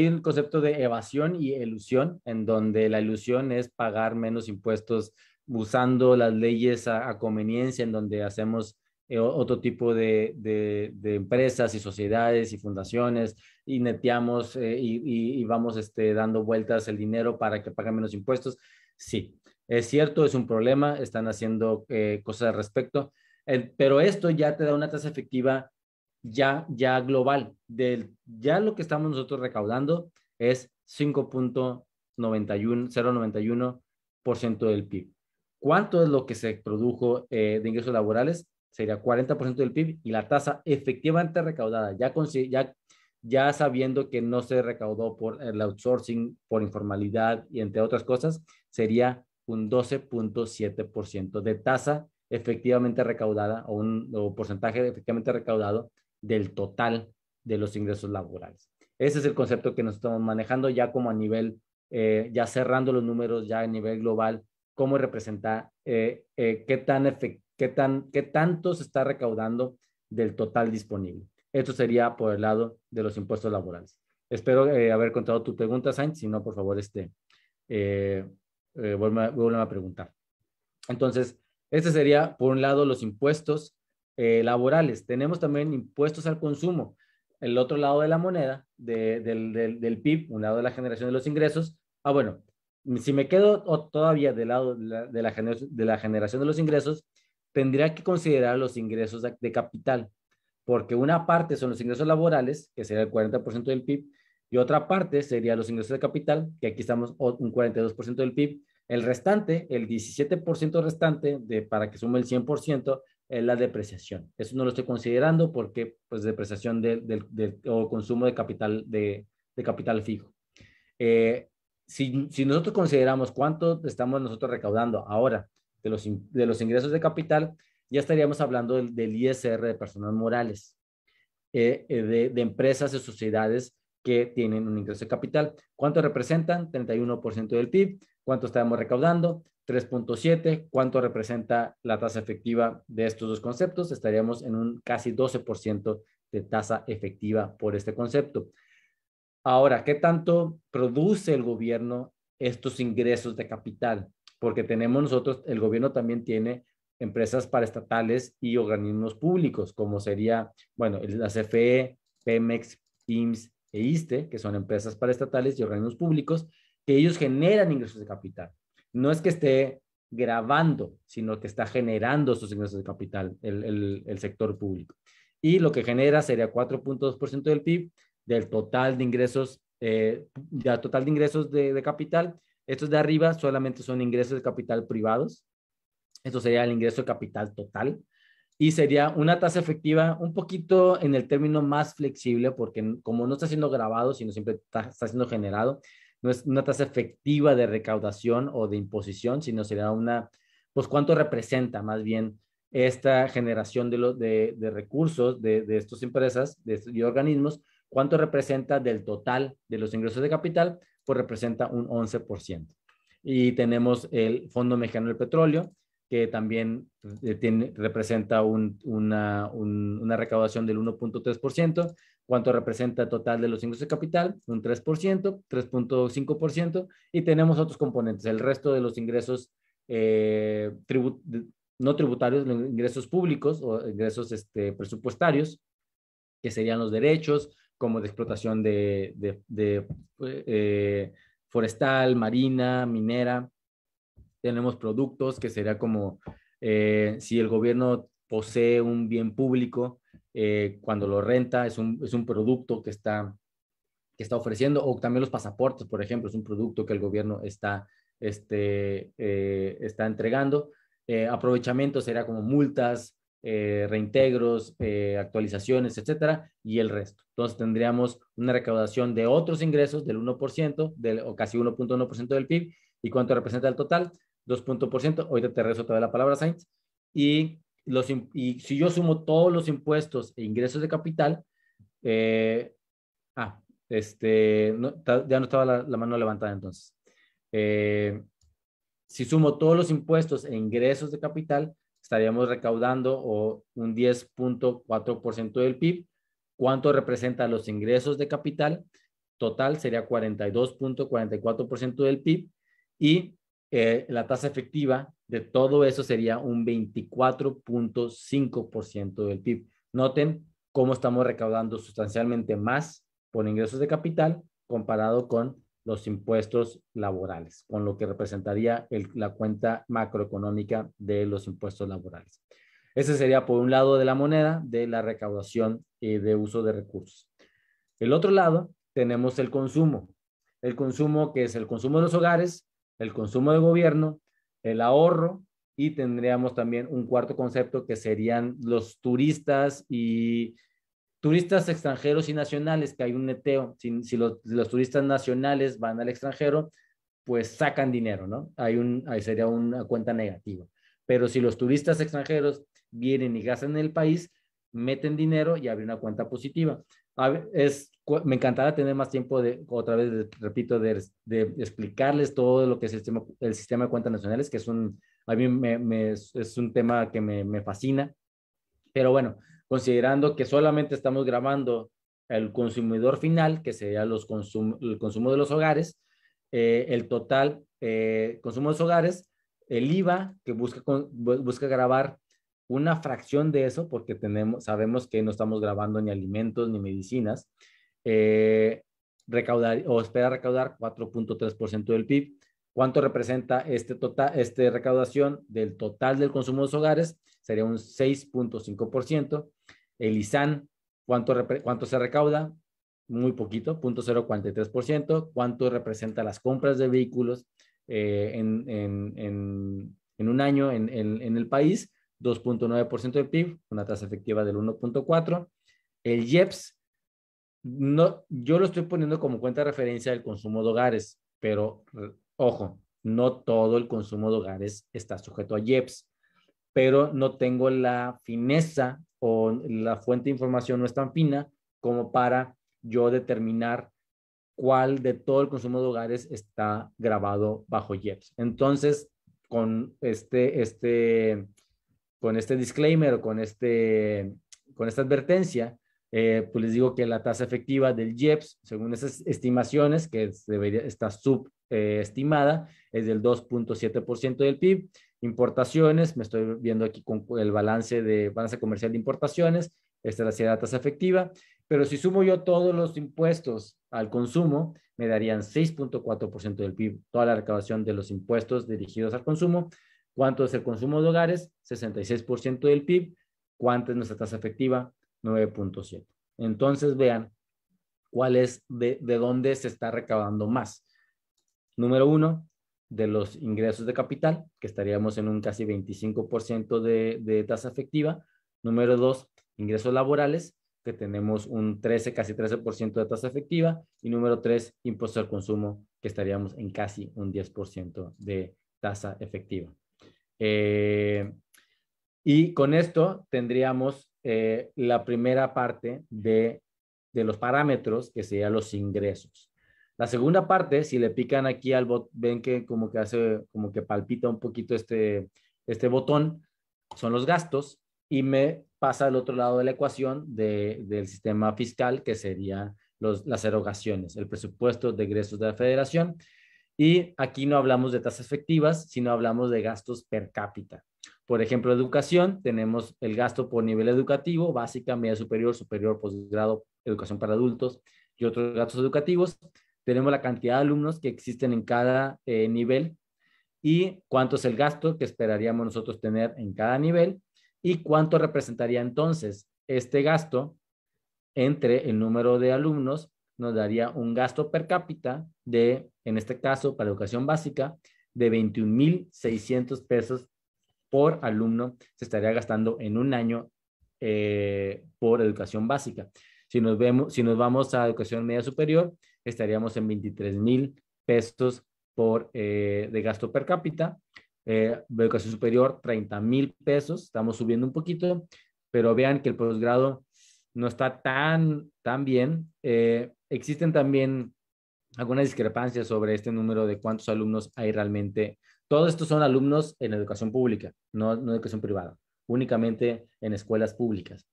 un concepto de evasión y elusión, en donde la ilusión es pagar menos impuestos usando las leyes a conveniencia, en donde hacemos otro tipo de empresas y sociedades y fundaciones y neteamos y vamos dando vueltas el dinero para que paguen menos impuestos. Sí, es cierto, es un problema, están haciendo cosas al respecto, pero esto ya te da una tasa efectiva ya global. Ya lo que estamos nosotros recaudando es 0.91% del PIB. ¿Cuánto es lo que se produjo de ingresos laborales? Sería 40% del PIB, y la tasa efectivamente recaudada, ya sabiendo que no se recaudó por el outsourcing, por informalidad y entre otras cosas, sería un 12.7% de tasa efectivamente recaudada, o porcentaje efectivamente recaudado del total de los ingresos laborales. Ese es el concepto que nos estamos manejando ya como a nivel, ya cerrando los números ya a nivel global, cómo representa, qué tanto se está recaudando del total disponible. Esto sería por el lado de los impuestos laborales. Espero haber contado tu pregunta, Sainz. Si no, por favor, vuelvan a preguntar. Entonces, este sería, por un lado, los impuestos laborales. Tenemos también impuestos al consumo. El otro lado de la moneda, del PIB, un lado de la generación de los ingresos. Bueno, si me quedo todavía del lado de la generación de los ingresos, tendría que considerar los ingresos de capital, porque una parte son los ingresos laborales, que sería el 40% del PIB, y otra parte sería los ingresos de capital, que aquí estamos un 42% del PIB. El restante, el 17% restante, para que sume el 100%, es la depreciación. Eso no lo estoy considerando porque, pues, depreciación o consumo de capital fijo. Si nosotros consideramos cuánto estamos nosotros recaudando ahora de los ingresos de capital, ya estaríamos hablando del ISR de personas morales, de empresas y sociedades que tienen un ingreso de capital. ¿Cuánto representan? 31% del PIB. ¿Cuánto estamos recaudando? 3.7. ¿Cuánto representa la tasa efectiva de estos dos conceptos? Estaríamos en un casi 12% de tasa efectiva por este concepto. Ahora, ¿qué tanto produce el gobierno estos ingresos de capital? Porque tenemos nosotros, el gobierno también tiene empresas paraestatales y organismos públicos, como sería, bueno, la CFE, Pemex, IMSS e ISSSTE, que son empresas paraestatales y organismos públicos, que ellos generan ingresos de capital. No es que esté grabando, sino que está generando esos ingresos de capital el sector público. Y lo que genera sería 4.2% del PIB, del total de ingresos, de capital. Estos de arriba solamente son ingresos de capital privados. Esto sería el ingreso de capital total. Y sería una tasa efectiva un poquito en el término más flexible, porque como no está siendo grabado, sino siempre está siendo generado, no es una tasa efectiva de recaudación o de imposición, sino será pues cuánto representa más bien esta generación de recursos de estas empresas y organismos, cuánto representa del total de los ingresos de capital, pues representa un 11%. Y tenemos el Fondo Mexicano del Petróleo, que también representa una recaudación del 1.3%. ¿Cuánto representa el total de los ingresos de capital? Un 3%, 3.5%. Y tenemos otros componentes, el resto de los ingresos no tributarios, los ingresos públicos o ingresos presupuestarios, que serían los derechos, como de explotación forestal, marina, minera. Tenemos productos, que sería como si el gobierno posee un bien público, cuando lo renta, es un producto que está ofreciendo. O también los pasaportes, por ejemplo, es un producto que el gobierno está entregando. Aprovechamiento sería como multas, reintegros, actualizaciones, etcétera, y el resto. Entonces tendríamos una recaudación de otros ingresos del 1%, o casi 1.1% del PIB. ¿Y cuánto representa el total? 2%. Ahorita te regreso toda la palabra, Sainz. Y si yo sumo todos los impuestos e ingresos de capital, ya no estaba la mano levantada entonces. Si sumo todos los impuestos e ingresos de capital, estaríamos recaudando un 10.4% del PIB. ¿Cuánto representa los ingresos de capital? Total sería 42.44% del PIB. Y la tasa efectiva de todo eso sería un 24.5% del PIB. Noten cómo estamos recaudando sustancialmente más por ingresos de capital comparado con los impuestos laborales, con lo que representaría la cuenta macroeconómica de los impuestos laborales. Ese sería por un lado de la moneda, de la recaudación y de uso de recursos. El otro lado tenemos el consumo. el consumo, que es el consumo de los hogares, el consumo de gobierno, el ahorro, y tendríamos también un cuarto concepto que serían los turistas y turistas extranjeros y nacionales, que hay un neteo. Si los turistas nacionales van al extranjero, pues sacan dinero, ¿no? Ahí sería una cuenta negativa. Pero si los turistas extranjeros vienen y gastan en el país, meten dinero y abre una cuenta positiva. Me encantará tener más tiempo otra vez, repito, de explicarles todo lo que es el sistema de cuentas nacionales, que a mí es un tema que me fascina. Pero bueno, considerando que solamente estamos grabando el consumidor final, que sería el consumo de los hogares, el total consumo de los hogares, el IVA, que busca grabar una fracción de eso, porque sabemos que no estamos grabando ni alimentos ni medicinas, espera recaudar 4.3% del PIB. ¿Cuánto representa esta recaudación del total del consumo de los hogares? Sería un 6.5%. El ISAN, ¿cuánto se recauda? Muy poquito, 0.043%. ¿Cuánto representa las compras de vehículos en un año en el país? 2.9% del PIB, una tasa efectiva del 1.4%. El IEPS, no, yo lo estoy poniendo como cuenta de referencia del consumo de hogares, pero ojo, no todo el consumo de hogares está sujeto a IEPS, pero no tengo la fineza o la fuente de información no es tan fina como para yo determinar cuál de todo el consumo de hogares está grabado bajo IEPS. Entonces, con este disclaimer o con esta advertencia, pues les digo que la tasa efectiva del IEPS, según esas estimaciones, que está subestimada, es del 2.7% del PIB. Importaciones, me estoy viendo aquí con el balance comercial de importaciones, esta sería la tasa efectiva, pero si sumo yo todos los impuestos al consumo, me darían 6.4% del PIB, toda la recaudación de los impuestos dirigidos al consumo. ¿Cuánto es el consumo de hogares? 66% del PIB. ¿Cuánto es nuestra tasa efectiva? 9.7. Entonces vean cuál es de dónde se está recaudando más. Número 1, de los ingresos de capital, que estaríamos en un casi 25% de tasa efectiva. Número 2, ingresos laborales, que tenemos un casi 13% de tasa efectiva. Y número 3, impuesto al consumo, que estaríamos en casi un 10% de tasa efectiva. Y con esto tendríamos la primera parte de los parámetros, que serían los ingresos. La segunda parte, si le pican aquí al botón, ven que como que palpita un poquito este botón, son los gastos, y me pasa al otro lado de la ecuación del sistema fiscal, que sería las erogaciones, el presupuesto de egresos de la federación. Y aquí no hablamos de tasas efectivas, sino hablamos de gastos per cápita. Por ejemplo, educación, tenemos el gasto por nivel educativo, básica, media superior, superior, posgrado, educación para adultos y otros gastos educativos. Tenemos la cantidad de alumnos que existen en cada nivel y cuánto es el gasto que esperaríamos nosotros tener en cada nivel y cuánto representaría entonces este gasto entre el número de alumnos. Nos daría un gasto per cápita en este caso, para educación básica, de 21,600 pesos por alumno se estaría gastando en un año por educación básica. Si nos vamos a educación media superior, estaríamos en 23,000 pesos de gasto per cápita. De educación superior, 30,000 pesos. Estamos subiendo un poquito, pero vean que el posgrado no está tan bien. Existen también algunas discrepancias sobre este número de cuántos alumnos hay realmente. Todos estos son alumnos en educación pública, no educación privada, únicamente en escuelas públicas.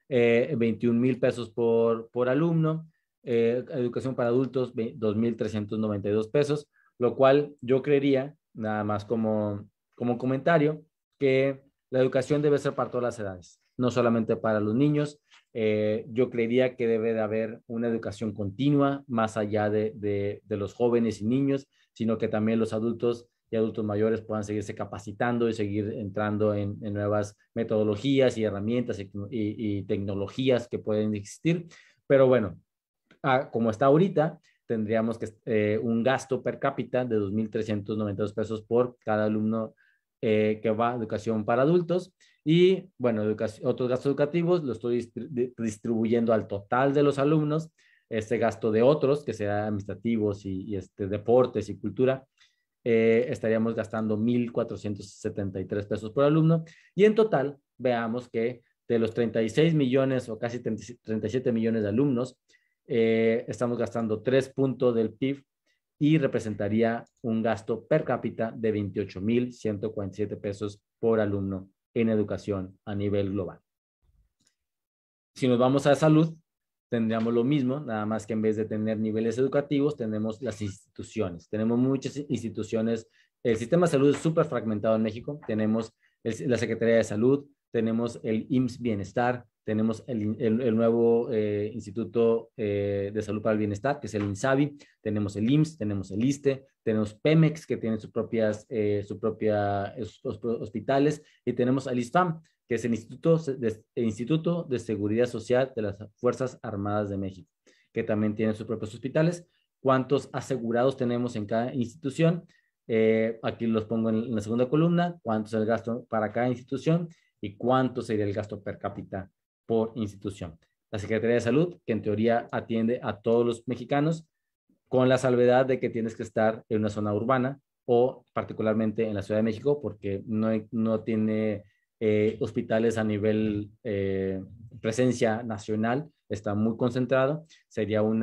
21,000 pesos por alumno. Educación para adultos, 2,392 pesos, lo cual yo creería, nada más como comentario, que la educación debe ser para todas las edades, no solamente para los niños. Yo creería que debe de haber una educación continua más allá de los jóvenes y niños, sino que también los adultos y adultos mayores puedan seguirse capacitando y seguir entrando en nuevas metodologías y herramientas y tecnologías que pueden existir. Pero bueno, como está ahorita, tendríamos un gasto per cápita de 2.392 pesos por cada alumno que va a educación para adultos. Y bueno, otros gastos educativos los estoy distribuyendo al total de los alumnos. Este gasto de otros, que será administrativos y deportes y cultura, estaríamos gastando 1.473 pesos por alumno. Y en total, veamos que de los 36 millones o casi 37 millones de alumnos, estamos gastando 3 puntos del PIB y representaría un gasto per cápita de 28.147 pesos por alumno en educación a nivel global. Si nos vamos a salud, tendríamos lo mismo, nada más que en vez de tener niveles educativos, tenemos las instituciones. Tenemos muchas instituciones. El sistema de salud es súper fragmentado en México. Tenemos la Secretaría de Salud, tenemos el IMSS Bienestar, tenemos el nuevo Instituto de Salud para el Bienestar, que es el INSABI, tenemos el IMSS, tenemos el ISSSTE, tenemos Pemex, que tiene sus propios hospitales, y tenemos al ISFAM, que es el Instituto de Seguridad Social de las Fuerzas Armadas de México, que también tiene sus propios hospitales. ¿Cuántos asegurados tenemos en cada institución? Aquí los pongo en la segunda columna, cuánto es el gasto para cada institución y cuánto sería el gasto per cápita por institución. La Secretaría de Salud, que en teoría atiende a todos los mexicanos, con la salvedad de que tienes que estar en una zona urbana o particularmente en la Ciudad de México, porque no tiene hospitales a nivel presencia nacional, está muy concentrado. Sería un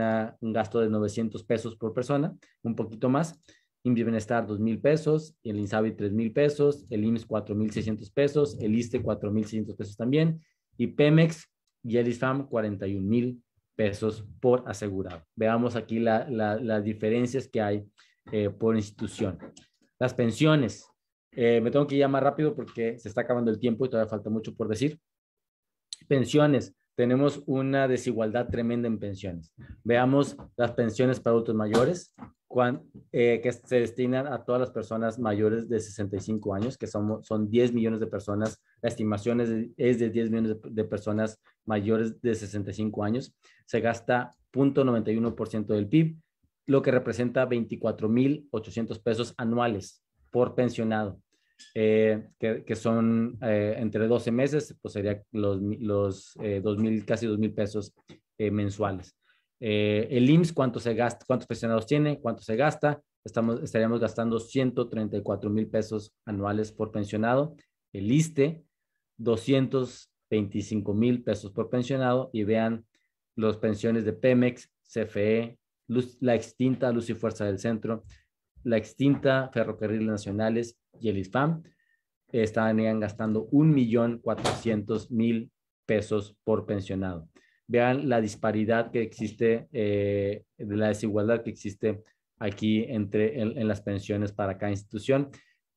gasto de 900 pesos por persona, un poquito más. IMSS Bienestar 2,000 pesos, el INSABI 3,000 pesos, el IMSS 4,600 pesos, el ISSSTE 4,600 pesos también, y Pemex y el ISFAM 41,000 pesos por asegurado. Veamos aquí las diferencias que hay por institución. Las pensiones. Me tengo que ir más rápido porque se está acabando el tiempo y todavía falta mucho por decir. Pensiones. Tenemos una desigualdad tremenda en pensiones. Veamos las pensiones para adultos mayores, que se destinan a todas las personas mayores de 65 años, que son 10 millones de personas. La estimación es de 10 millones de personas mayores de 65 años. Se gasta 0.91% del PIB, lo que representa 24,800 pesos anuales por pensionado. Que son entre 12 meses, pues sería casi 2,000 pesos mensuales. El IMSS, ¿cuánto se gasta? ¿Cuántos pensionados tiene? ¿Cuánto se gasta? Estaríamos gastando 134,000 pesos anuales por pensionado. El ISSSTE, 225,000 pesos por pensionado. Y vean las pensiones de Pemex, CFE, la extinta Luz y Fuerza del Centro, la extinta Ferrocarriles Nacionales y el ISFAM, estarían gastando 1,400,000 pesos por pensionado. Vean la disparidad que existe, la desigualdad que existe aquí en las pensiones para cada institución.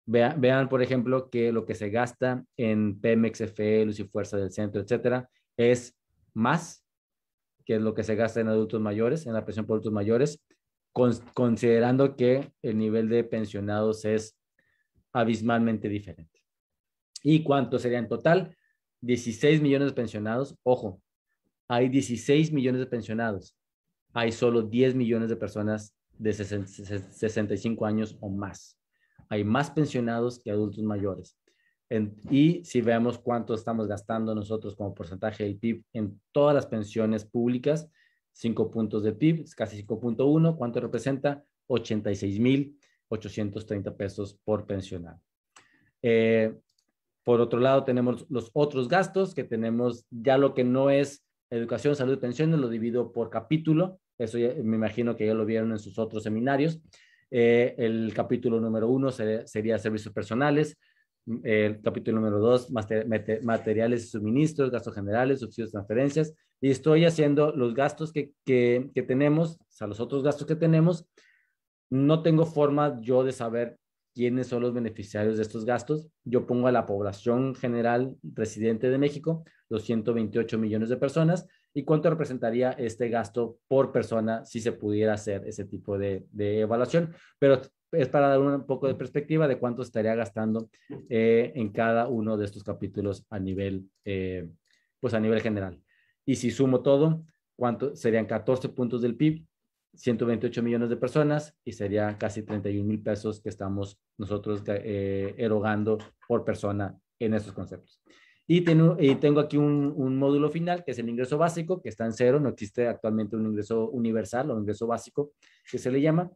Vean, por ejemplo, que lo que se gasta en Pemex, CFE, Luz y Fuerza del Centro, etcétera, es más que lo que se gasta en adultos mayores, en la pensión por adultos mayores, considerando que el nivel de pensionados es abismalmente diferente. ¿Y cuánto sería en total? 16 millones de pensionados. Ojo, hay 16 millones de pensionados. Hay solo 10 millones de personas de 65 años o más. Hay más pensionados que adultos mayores. Y si vemos cuánto estamos gastando nosotros como porcentaje del PIB en todas las pensiones públicas, 5 puntos de PIB, casi 5.1, ¿cuánto representa? 86,830 pesos por pensionado. Por otro lado, tenemos los otros gastos, que tenemos ya lo que no es educación, salud y pensiones, lo divido por capítulo. Eso ya, me imagino que ya lo vieron en sus otros seminarios. El capítulo número 1 sería servicios personales. El capítulo número 2, materiales y suministros, gastos generales, subsidios, transferencias. Y estoy haciendo los gastos que tenemos, o sea, los otros gastos que tenemos. No tengo forma yo de saber quiénes son los beneficiarios de estos gastos. Yo pongo a la población general residente de México, los 128 millones de personas, y cuánto representaría este gasto por persona si se pudiera hacer ese tipo de evaluación. Pero es para dar un poco de perspectiva de cuánto estaría gastando en cada uno de estos capítulos a nivel general. Y si sumo todo, ¿cuánto serían 14 puntos del PIB? 128 millones de personas y sería casi 31,000 pesos que estamos nosotros erogando por persona en estos conceptos. Y tengo aquí un módulo final, que es el ingreso básico, que está en cero. No existe actualmente un ingreso universal o ingreso básico, que se le llama,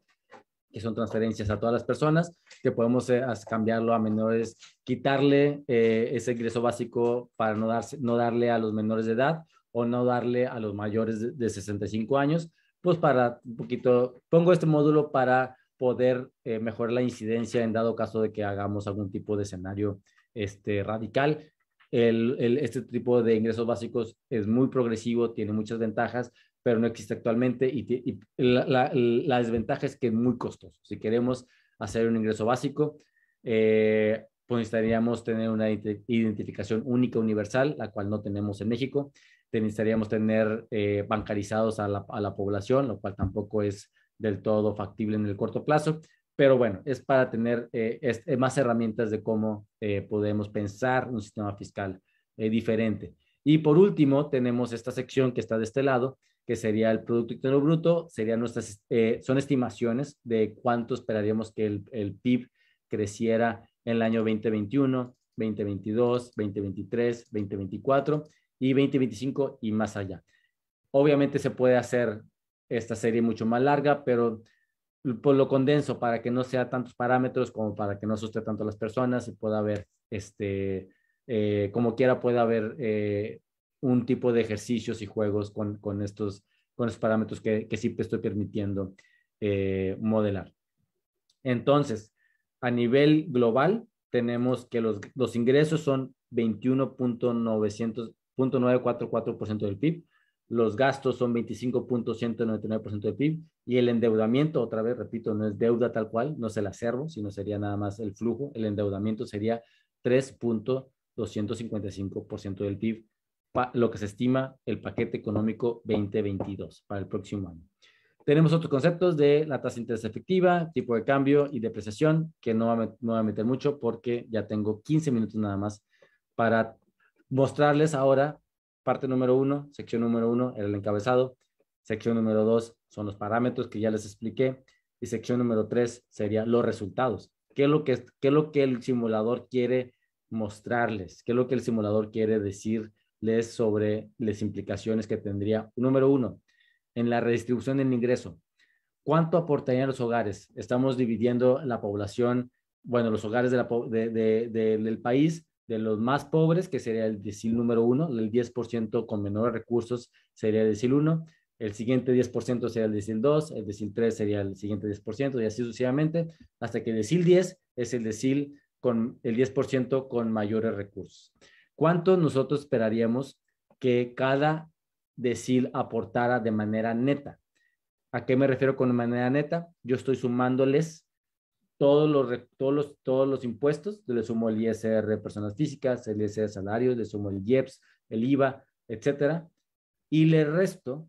que son transferencias a todas las personas, que podemos cambiarlo a menores, quitarle ese ingreso básico para no darle a los menores de edad o no darle a los mayores de 65 años, pues para un poquito, pongo este módulo para poder mejorar la incidencia en dado caso de que hagamos algún tipo de escenario radical. Este tipo de ingresos básicos es muy progresivo, tiene muchas ventajas, pero no existe actualmente y la desventaja es que es muy costoso. Si queremos hacer un ingreso básico, pues necesitaríamos tener una identificación única universal, la cual no tenemos en México. Necesitaríamos tener bancarizados a la población, lo cual tampoco es del todo factible en el corto plazo. Pero bueno, es para tener más herramientas de cómo podemos pensar un sistema fiscal diferente. Y por último, tenemos esta sección que está de este lado, que sería el Producto Interno Bruto, son estimaciones de cuánto esperaríamos que el PIB creciera en el año 2021, 2022, 2023, 2024 y 2025 y más allá. Obviamente se puede hacer esta serie mucho más larga, pero pues lo condenso para que no sea tantos parámetros como para que no asuste tanto a las personas y pueda haber, como quiera, pueda haber un tipo de ejercicios y juegos con estos parámetros que sí estoy permitiendo modelar. Entonces, a nivel global, tenemos que los ingresos son 21.944% del PIB, los gastos son 25.199% del PIB y el endeudamiento, otra vez, repito, no es deuda tal cual, no es el acervo, sino sería nada más el flujo, el endeudamiento sería 3.255% del PIB, lo que se estima el paquete económico 2022 para el próximo año. Tenemos otros conceptos de la tasa de interés efectiva, tipo de cambio y depreciación, que no voy a meter mucho porque ya tengo 15 minutos nada más para mostrarles ahora parte número 1, sección número 1, era el encabezado. Sección número 2 son los parámetros que ya les expliqué. Y sección número 3 sería los resultados. ¿Qué es lo que el simulador quiere mostrarles? ¿Qué es lo que el simulador quiere decirles sobre las implicaciones que tendría? Número 1, en la redistribución del ingreso. ¿Cuánto aportarían los hogares? Estamos dividiendo la población, bueno, los hogares del país, de los más pobres, que sería el decil número 1, el 10% con menores recursos sería el decil 1, el siguiente 10% sería el decil 2, el decil 3 sería el siguiente 10% y así sucesivamente, hasta que el decil 10 es el decil con el 10% con mayores recursos. ¿Cuánto nosotros esperaríamos que cada decil aportara de manera neta? ¿A qué me refiero con manera neta? Yo estoy sumándoles todos los impuestos, le sumo el ISR de personas físicas, el ISR de salarios, le sumo el IEPS, el IVA, etcétera, y le resto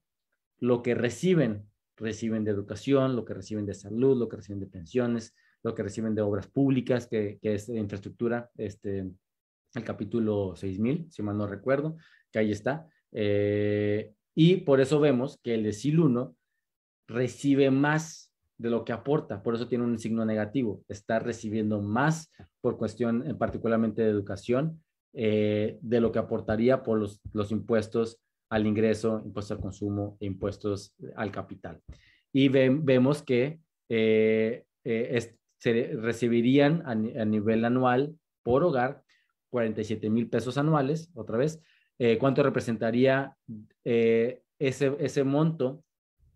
lo que reciben de educación, lo que reciben de salud, lo que reciben de pensiones, lo que reciben de obras públicas, que es de infraestructura, el capítulo 6,000, si mal no recuerdo, que ahí está. Y por eso vemos que el decil 1 recibe más de lo que aporta, por eso tiene un signo negativo, está recibiendo más por cuestión particularmente de educación de lo que aportaría por los impuestos al ingreso, impuestos al consumo e impuestos al capital. Y vemos que se recibirían a nivel anual por hogar 47,000 pesos anuales, otra vez. ¿Cuánto representaría ese monto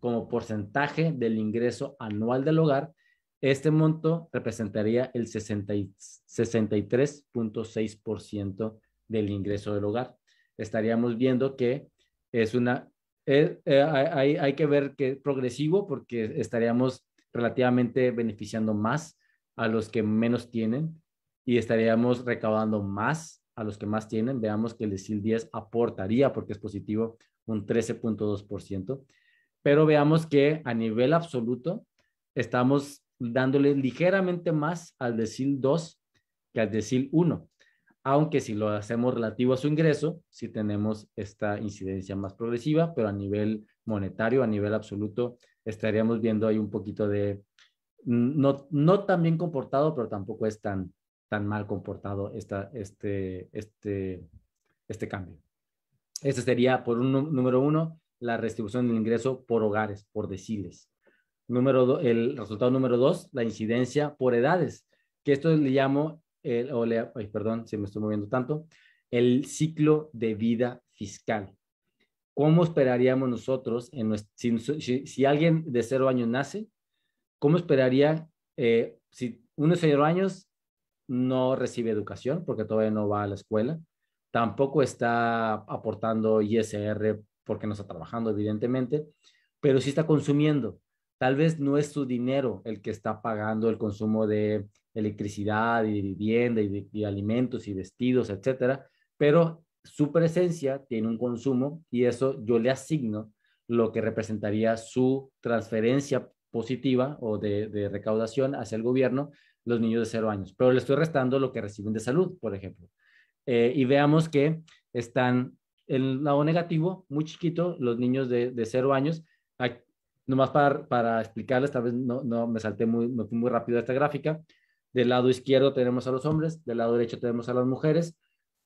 como porcentaje del ingreso anual del hogar? Este monto representaría el 63.6% del ingreso del hogar. Estaríamos viendo que es hay que ver que es progresivo porque estaríamos relativamente beneficiando más a los que menos tienen y estaríamos recaudando más a los que más tienen. Veamos que el decil 10 aportaría, porque es positivo, un 13.2%. Pero veamos que a nivel absoluto estamos dándole ligeramente más al decil 2 que al decil 1. aunque si lo hacemos relativo a su ingreso, sí tenemos esta incidencia más progresiva, pero a nivel monetario, a nivel absoluto, estaríamos viendo ahí un poquito de, no tan bien comportado, pero tampoco es tan mal comportado este cambio. Este sería, número uno, la redistribución del ingreso por hogares, por deciles. El resultado número dos, la incidencia por edades, que esto le llamo, perdón, si me estoy moviendo tanto, el ciclo de vida fiscal. ¿Cómo esperaríamos nosotros, si alguien de 0 años nace, cómo esperaría, si uno de 0 años no recibe educación porque todavía no va a la escuela, tampoco está aportando ISR porque no está trabajando, evidentemente, pero sí está consumiendo. Tal vez no es su dinero el que está pagando el consumo de electricidad y de vivienda y de alimentos y vestidos, etcétera, pero su presencia tiene un consumo y eso yo le asigno lo que representaría su transferencia positiva o de recaudación hacia el gobierno, los niños de 0 años, pero le estoy restando lo que reciben de salud, por ejemplo. Y veamos que están en el lado negativo, muy chiquito, los niños de 0 años. Nomás para explicarles, tal vez no me me fui muy rápido a esta gráfica. Del lado izquierdo tenemos a los hombres, del lado derecho tenemos a las mujeres.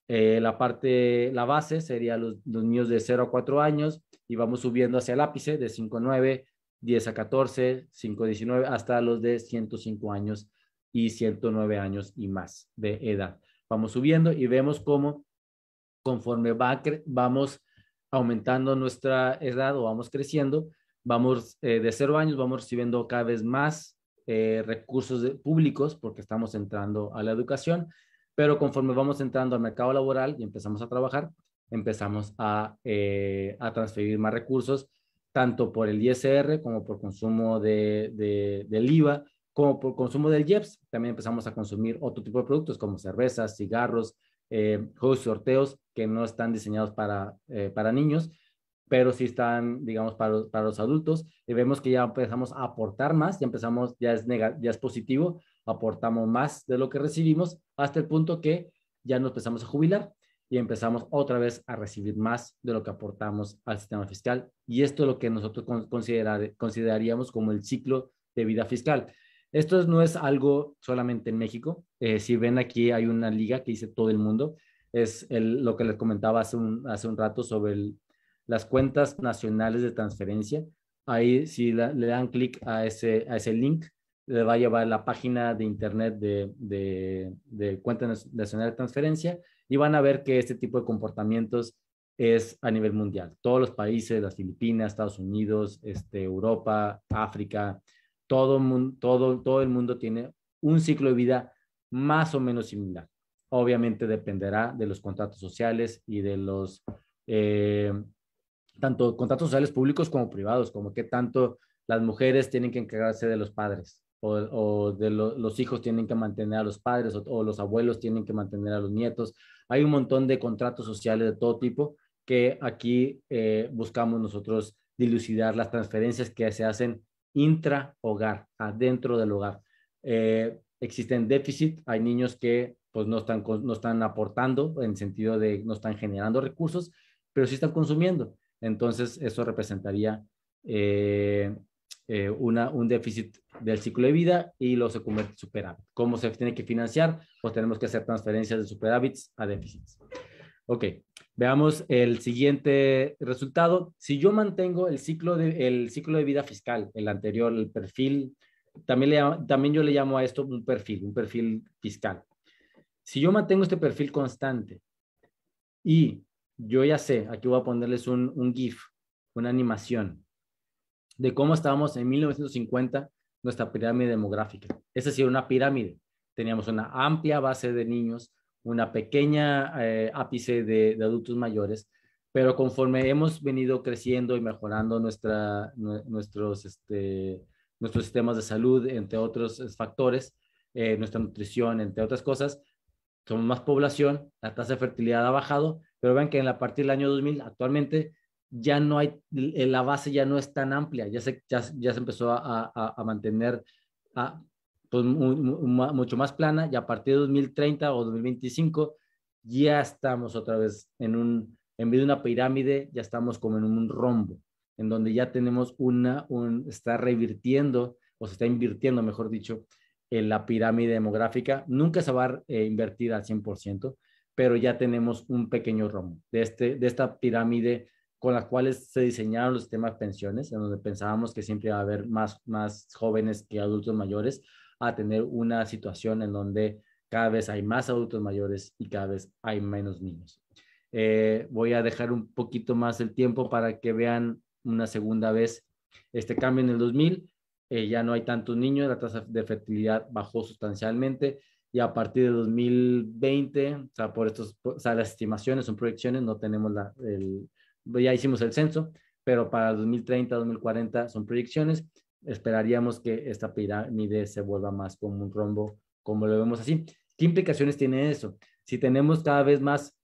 La base sería los niños de 0 a 4 años y vamos subiendo hacia el ápice de 5 a 9, 10 a 14, 5 a 19, hasta los de 105 años y 109 años y más de edad. Vamos subiendo y vemos cómo conforme vamos aumentando nuestra edad o vamos creciendo, vamos de 0 años, vamos recibiendo cada vez más recursos públicos porque estamos entrando a la educación, pero conforme vamos entrando al mercado laboral y empezamos a trabajar, empezamos a transferir más recursos, tanto por el ISR como por consumo del IVA, como por consumo del IEPS. También empezamos a consumir otro tipo de productos como cervezas, cigarros, juegos y sorteos que no están diseñados para niños, pero sí están, digamos, para los adultos. Y vemos que ya empezamos a aportar más, ya es positivo, aportamos más de lo que recibimos hasta el punto que ya nos empezamos a jubilar y empezamos otra vez a recibir más de lo que aportamos al sistema fiscal. Y esto es lo que nosotros consideraríamos como el ciclo de vida fiscal. Esto no es algo solamente en México. Si ven aquí hay una liga que dice todo el mundo. Es lo que les comentaba hace un rato sobre las cuentas nacionales de transferencia. Ahí si le dan clic a ese link, le va a llevar a la página de internet de cuentas nacionales de transferencia y van a ver que este tipo de comportamientos es a nivel mundial. Todos los países, las Filipinas, Estados Unidos, Europa, África, todo el mundo tiene un ciclo de vida más o menos similar. Obviamente dependerá de los contratos sociales y de los tanto contratos sociales públicos como privados, como qué tanto las mujeres tienen que encargarse de los padres o los hijos tienen que mantener a los padres o los abuelos tienen que mantener a los nietos. Hay un montón de contratos sociales de todo tipo que aquí buscamos nosotros dilucidar las transferencias que se hacen intra-hogar, adentro del hogar. Existen déficit, hay niños que pues no están aportando en el sentido de no están generando recursos, pero sí están consumiendo. Entonces, eso representaría un déficit del ciclo de vida y lo se convierte en superávit. ¿Cómo se tiene que financiar? Pues tenemos que hacer transferencias de superávits a déficits. Ok, veamos el siguiente resultado. Si yo mantengo el ciclo de vida fiscal, el anterior, el perfil, también yo le llamo a esto un perfil fiscal. Si yo mantengo este perfil constante y yo ya sé, aquí voy a ponerles un GIF, una animación, de cómo estábamos en 1950, nuestra pirámide demográfica. Es decir, una pirámide. Teníamos una amplia base de niños, una pequeña ápice de adultos mayores, pero conforme hemos venido creciendo y mejorando nuestros sistemas de salud, entre otros factores, nuestra nutrición, entre otras cosas, somos más población, la tasa de fertilidad ha bajado, pero ven que a partir del año 2000 actualmente ya no hay, la base ya no es tan amplia, ya se empezó a mantener pues, mucho más plana y a partir de 2030 o 2025 ya estamos otra vez en vez de una pirámide, ya estamos como en un rombo, en donde ya tenemos está revirtiendo, o se está invirtiendo, mejor dicho, en la pirámide demográfica. Nunca se va a invertir al 100%, pero ya tenemos un pequeño rombo de esta pirámide con las cuales se diseñaron los sistemas de pensiones, en donde pensábamos que siempre iba a haber más jóvenes que adultos mayores, a tener una situación en donde cada vez hay más adultos mayores y cada vez hay menos niños. Voy a dejar un poquito más el tiempo para que vean una segunda vez este cambio en el 2000. Ya no hay tantos niños, la tasa de fertilidad bajó sustancialmente y a partir de 2020, o sea, las estimaciones son proyecciones, no tenemos ya hicimos el censo, pero para 2030, 2040 son proyecciones. Esperaríamos que esta pirámide se vuelva más como un rombo, como lo vemos así. ¿Qué implicaciones tiene eso? Si tenemos cada vez más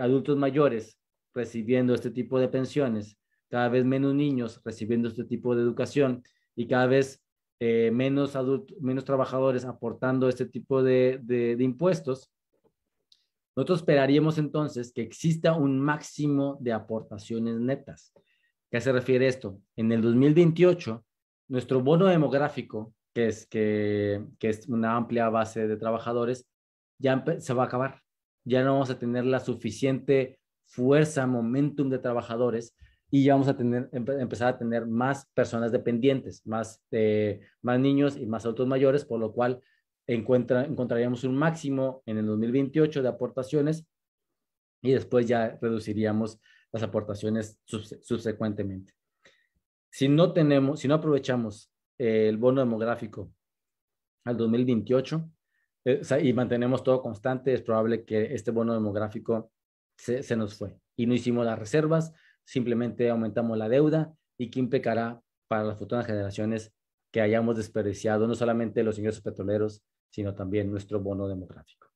adultos mayores recibiendo este tipo de pensiones, cada vez menos niños recibiendo este tipo de educación y cada vez menos trabajadores aportando este tipo de impuestos, nosotros esperaríamos entonces que exista un máximo de aportaciones netas. ¿Qué se refiere esto? En el 2028, nuestro bono demográfico, que es una amplia base de trabajadores, ya se va a acabar. Ya no vamos a tener la suficiente fuerza, momentum de trabajadores y ya vamos a empezar a tener más personas dependientes, más niños y más adultos mayores, por lo cual encontraríamos un máximo en el 2028 de aportaciones y después ya reduciríamos las aportaciones subsecuentemente. Si no aprovechamos el bono demográfico al 2028 y mantenemos todo constante, es probable que este bono demográfico se nos fue y no hicimos las reservas, simplemente aumentamos la deuda y que implicará para las futuras generaciones que hayamos desperdiciado no solamente los ingresos petroleros, sino también nuestro bono demográfico.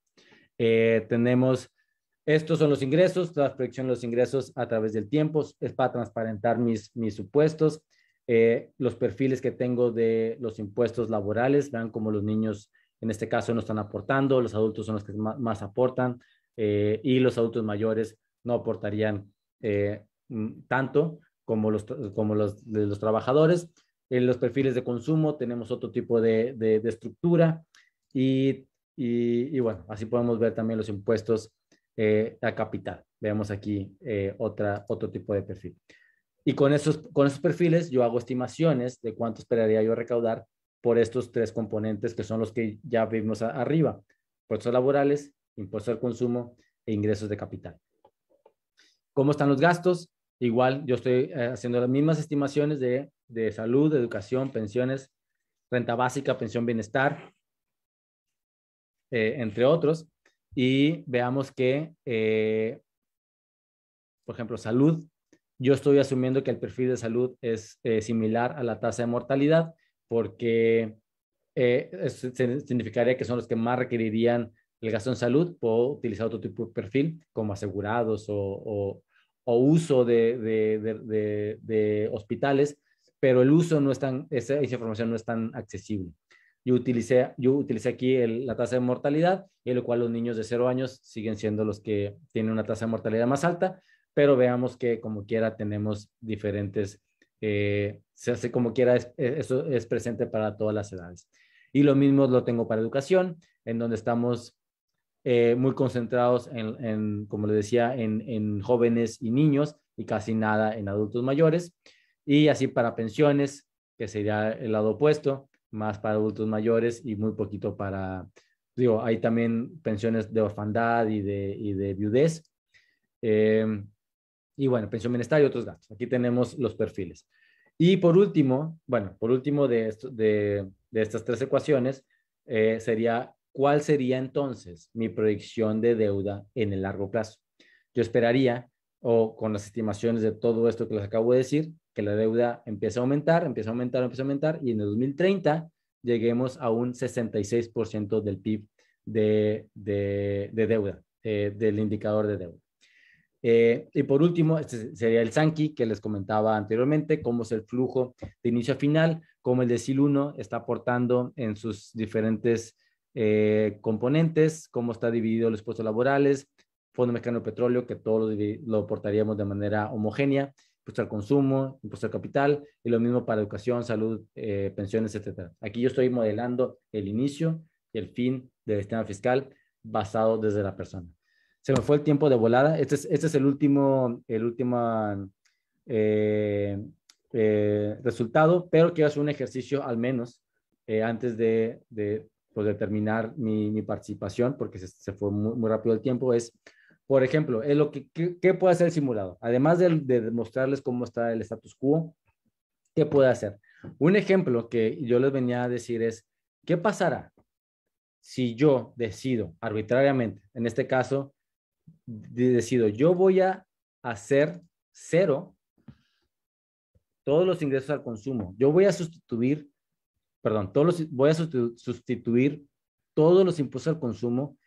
Estos son los ingresos, la proyección de los ingresos a través del tiempo, es para transparentar mis supuestos, los perfiles que tengo de los impuestos laborales, vean cómo los niños en este caso no están aportando, los adultos son los que más aportan y los adultos mayores no aportarían tanto como los de los trabajadores. En los perfiles de consumo tenemos otro tipo de estructura y bueno, así podemos ver también los impuestos a capital. Veamos aquí otro tipo de perfil. Y con esos perfiles yo hago estimaciones de cuánto esperaría yo recaudar por estos tres componentes que son los que ya vimos arriba: impuestos laborales, impuestos al consumo e ingresos de capital. ¿Cómo están los gastos? Igual yo estoy haciendo las mismas estimaciones de salud, de educación, pensiones, renta básica, pensión bienestar, entre otros. Y veamos que, por ejemplo, salud, yo estoy asumiendo que el perfil de salud es similar a la tasa de mortalidad, porque significaría que son los que más requerirían el gasto en salud. Puedo utilizar otro tipo de perfil, como asegurados o uso de hospitales, pero el uso no es esa información no es tan accesible. Yo utilicé aquí la tasa de mortalidad, y en lo cual los niños de 0 años siguen siendo los que tienen una tasa de mortalidad más alta, pero veamos que como quiera tenemos diferentes, se hace como quiera, eso es presente para todas las edades. Y lo mismo lo tengo para educación, en donde estamos muy concentrados como les decía, en jóvenes y niños y casi nada en adultos mayores. Y así para pensiones, que sería el lado opuesto, más para adultos mayores y muy poquito hay también pensiones de orfandad y de viudez. Y bueno, pensión bienestar y otros gastos. Aquí tenemos los perfiles. Y por último de estas tres ecuaciones, sería cuál sería entonces mi proyección de deuda en el largo plazo. Yo esperaría, o con las estimaciones de todo esto que les acabo de decir, que la deuda empiece a aumentar, y en el 2030 lleguemos a un 66% del PIB de deuda, del indicador de deuda. Y por último, este sería el Sankey que les comentaba anteriormente, cómo es el flujo de inicio a final, cómo el decil 1 está aportando en sus diferentes componentes, cómo está dividido los puestos laborales, Fondo Mexicano de Petróleo, que todos lo aportaríamos de manera homogénea, impuesto al consumo, impuesto al capital, y lo mismo para educación, salud, pensiones, etcétera. Aquí yo estoy modelando el inicio y el fin del sistema fiscal basado desde la persona. Se me fue el tiempo de volada. Este es el último resultado, pero quiero hacer un ejercicio al menos antes pues, de terminar mi participación, porque se fue muy rápido el tiempo. Por ejemplo, ¿qué puede hacer el simulador? Además de demostrarles cómo está el status quo, ¿qué puede hacer? Un ejemplo que yo les venía a decir es, ¿qué pasará si yo decido arbitrariamente, en este caso, decido, yo voy a hacer cero todos los ingresos al consumo? Yo voy a sustituir, perdón, voy a sustituir todos los impuestos al consumo,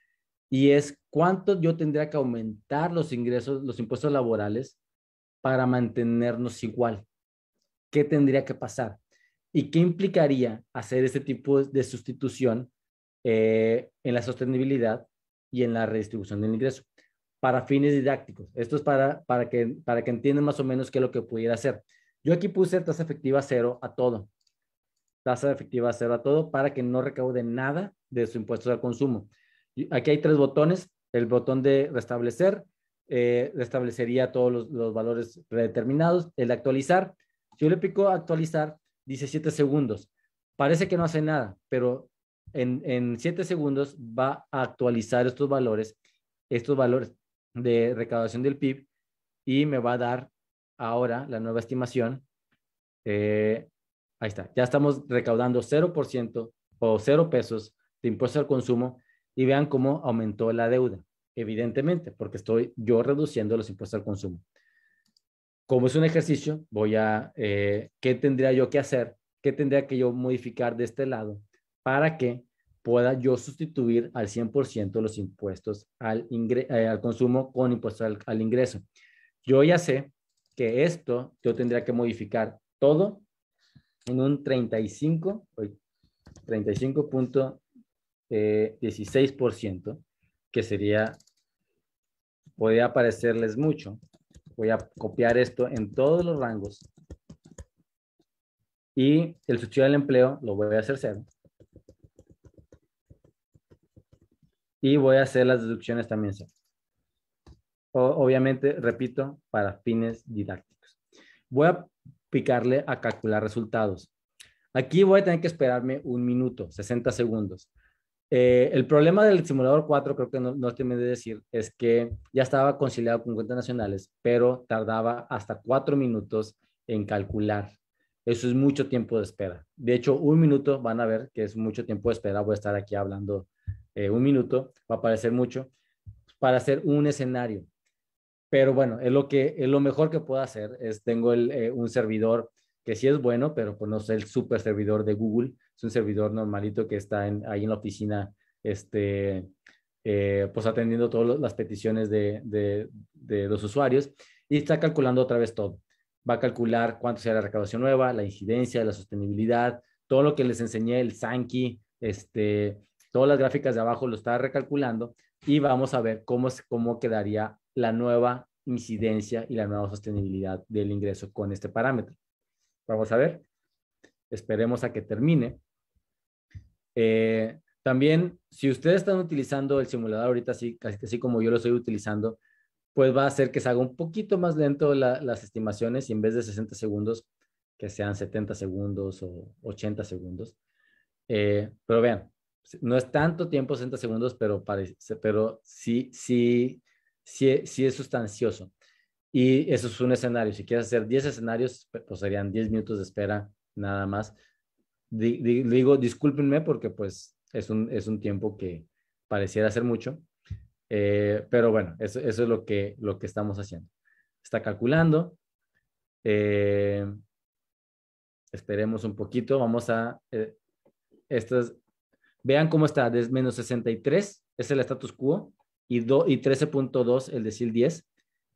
y es cuánto yo tendría que aumentar los ingresos, los impuestos laborales para mantenernos igual. ¿Qué tendría que pasar? ¿Y qué implicaría hacer este tipo de sustitución en la sostenibilidad y en la redistribución del ingreso? Para fines didácticos. Esto es para que entiendan más o menos qué es lo que pudiera hacer. Yo aquí puse tasa efectiva cero a todo. Tasa efectiva cero a todo para que no recaude nada de sus impuestos al consumo. Aquí hay 3 botones. El botón de restablecer, restablecería todos los valores predeterminados. El de actualizar, si yo le pico actualizar, dice 7 segundos. Parece que no hace nada, pero en 7 segundos va a actualizar estos valores de recaudación del PIB, y me va a dar ahora la nueva estimación. Ahí está, ya estamos recaudando 0% o 0 pesos de impuesto al consumo, y vean cómo aumentó la deuda, evidentemente, porque estoy yo reduciendo los impuestos al consumo. Como es un ejercicio, ¿qué tendría yo que hacer? ¿Qué tendría que yo modificar de este lado para que pueda yo sustituir al 100% los impuestos al consumo con impuestos al ingreso? Yo ya sé que esto yo tendría que modificar todo en un 35.16%, que podría parecerles mucho. Voy a copiar esto en todos los rangos, y el subsidio al empleo lo voy a hacer cero. Y voy a hacer las deducciones también cero. Obviamente, repito, para fines didácticos. Voy a picarle a calcular resultados. Aquí voy a tener que esperarme 1 minuto, 60 segundos. El problema del simulador 4, creo que no terminé de decir, es que ya estaba conciliado con cuentas nacionales, pero tardaba hasta 4 minutos en calcular. Eso es mucho tiempo de espera. De hecho, 1 minuto, van a ver que es mucho tiempo de espera. Voy a estar aquí hablando 1 minuto, va a parecer mucho, para hacer un escenario. Pero bueno, es lo mejor que puedo hacer. Tengo un servidor que sí es bueno, pero pues no es el super servidor de Google. Es un servidor normalito que está ahí en la oficina, pues atendiendo todas las peticiones de los usuarios, y está calculando otra vez todo. Va a calcular cuánto será la recaudación nueva, la incidencia, la sostenibilidad, todo lo que les enseñé, el Sankey, todas las gráficas de abajo lo está recalculando, y vamos a ver cómo quedaría la nueva incidencia y la nueva sostenibilidad del ingreso con este parámetro. Vamos a ver. Esperemos a que termine. También, si ustedes están utilizando el simulador ahorita, así como yo lo estoy utilizando, pues va a hacer que se haga un poquito más lento las estimaciones, y en vez de 60 segundos, que sean 70 segundos o 80 segundos. Pero vean, no es tanto tiempo, 60 segundos, pero sí es sustancioso. Y eso es un escenario. Si quieres hacer 10 escenarios, pues serían 10 minutos de espera nada más. Digo, discúlpenme, porque pues es un tiempo que pareciera ser mucho. Pero bueno, eso es lo que estamos haciendo. Está calculando. Esperemos un poquito. Vamos a... vean cómo está. Desde menos 63 es el status quo, y 13.2 el decil 10.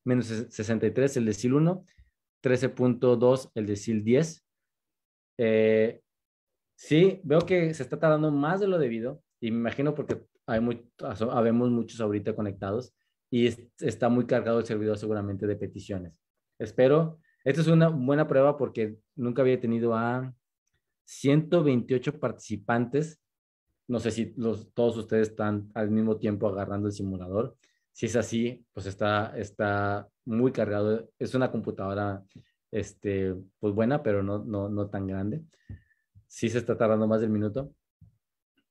Menos 63 el decil 1. 13.2 el decil 10. Sí, veo que se está tardando más de lo debido, y me imagino porque habemos muchos ahorita conectados, y está muy cargado el servidor seguramente de peticiones. Espero, esta es una buena prueba porque nunca había tenido a 128 participantes. No sé si todos ustedes están al mismo tiempo agarrando el simulador. Si es así, pues está muy cargado. Es una computadora pues buena, pero no tan grande. Sí se está tardando más del minuto,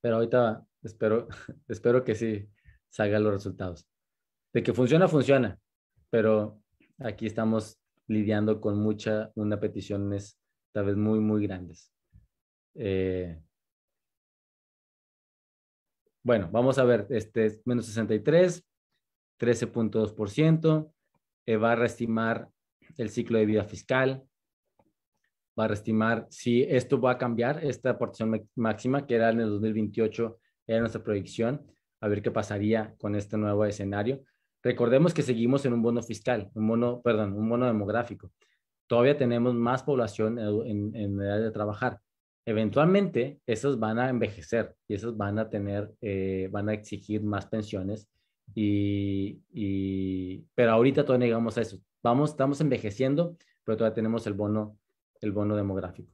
pero ahorita espero que sí salgan los resultados. De que funciona, funciona, pero aquí estamos lidiando con una peticiones tal vez muy, muy grandes. Bueno, vamos a ver, menos 63, 13.2%, va a reestimar el ciclo de vida fiscal, va a reestimar si esto va a cambiar, esta aportación máxima que era en el 2028, era nuestra proyección, a ver qué pasaría con este nuevo escenario. Recordemos que seguimos en un bono fiscal, un bono demográfico. Todavía tenemos más población en edad de trabajar. Eventualmente, esos van a envejecer y esos van a van a exigir más pensiones. Pero ahorita todavía no llegamos a eso. Estamos envejeciendo, pero todavía tenemos el bono demográfico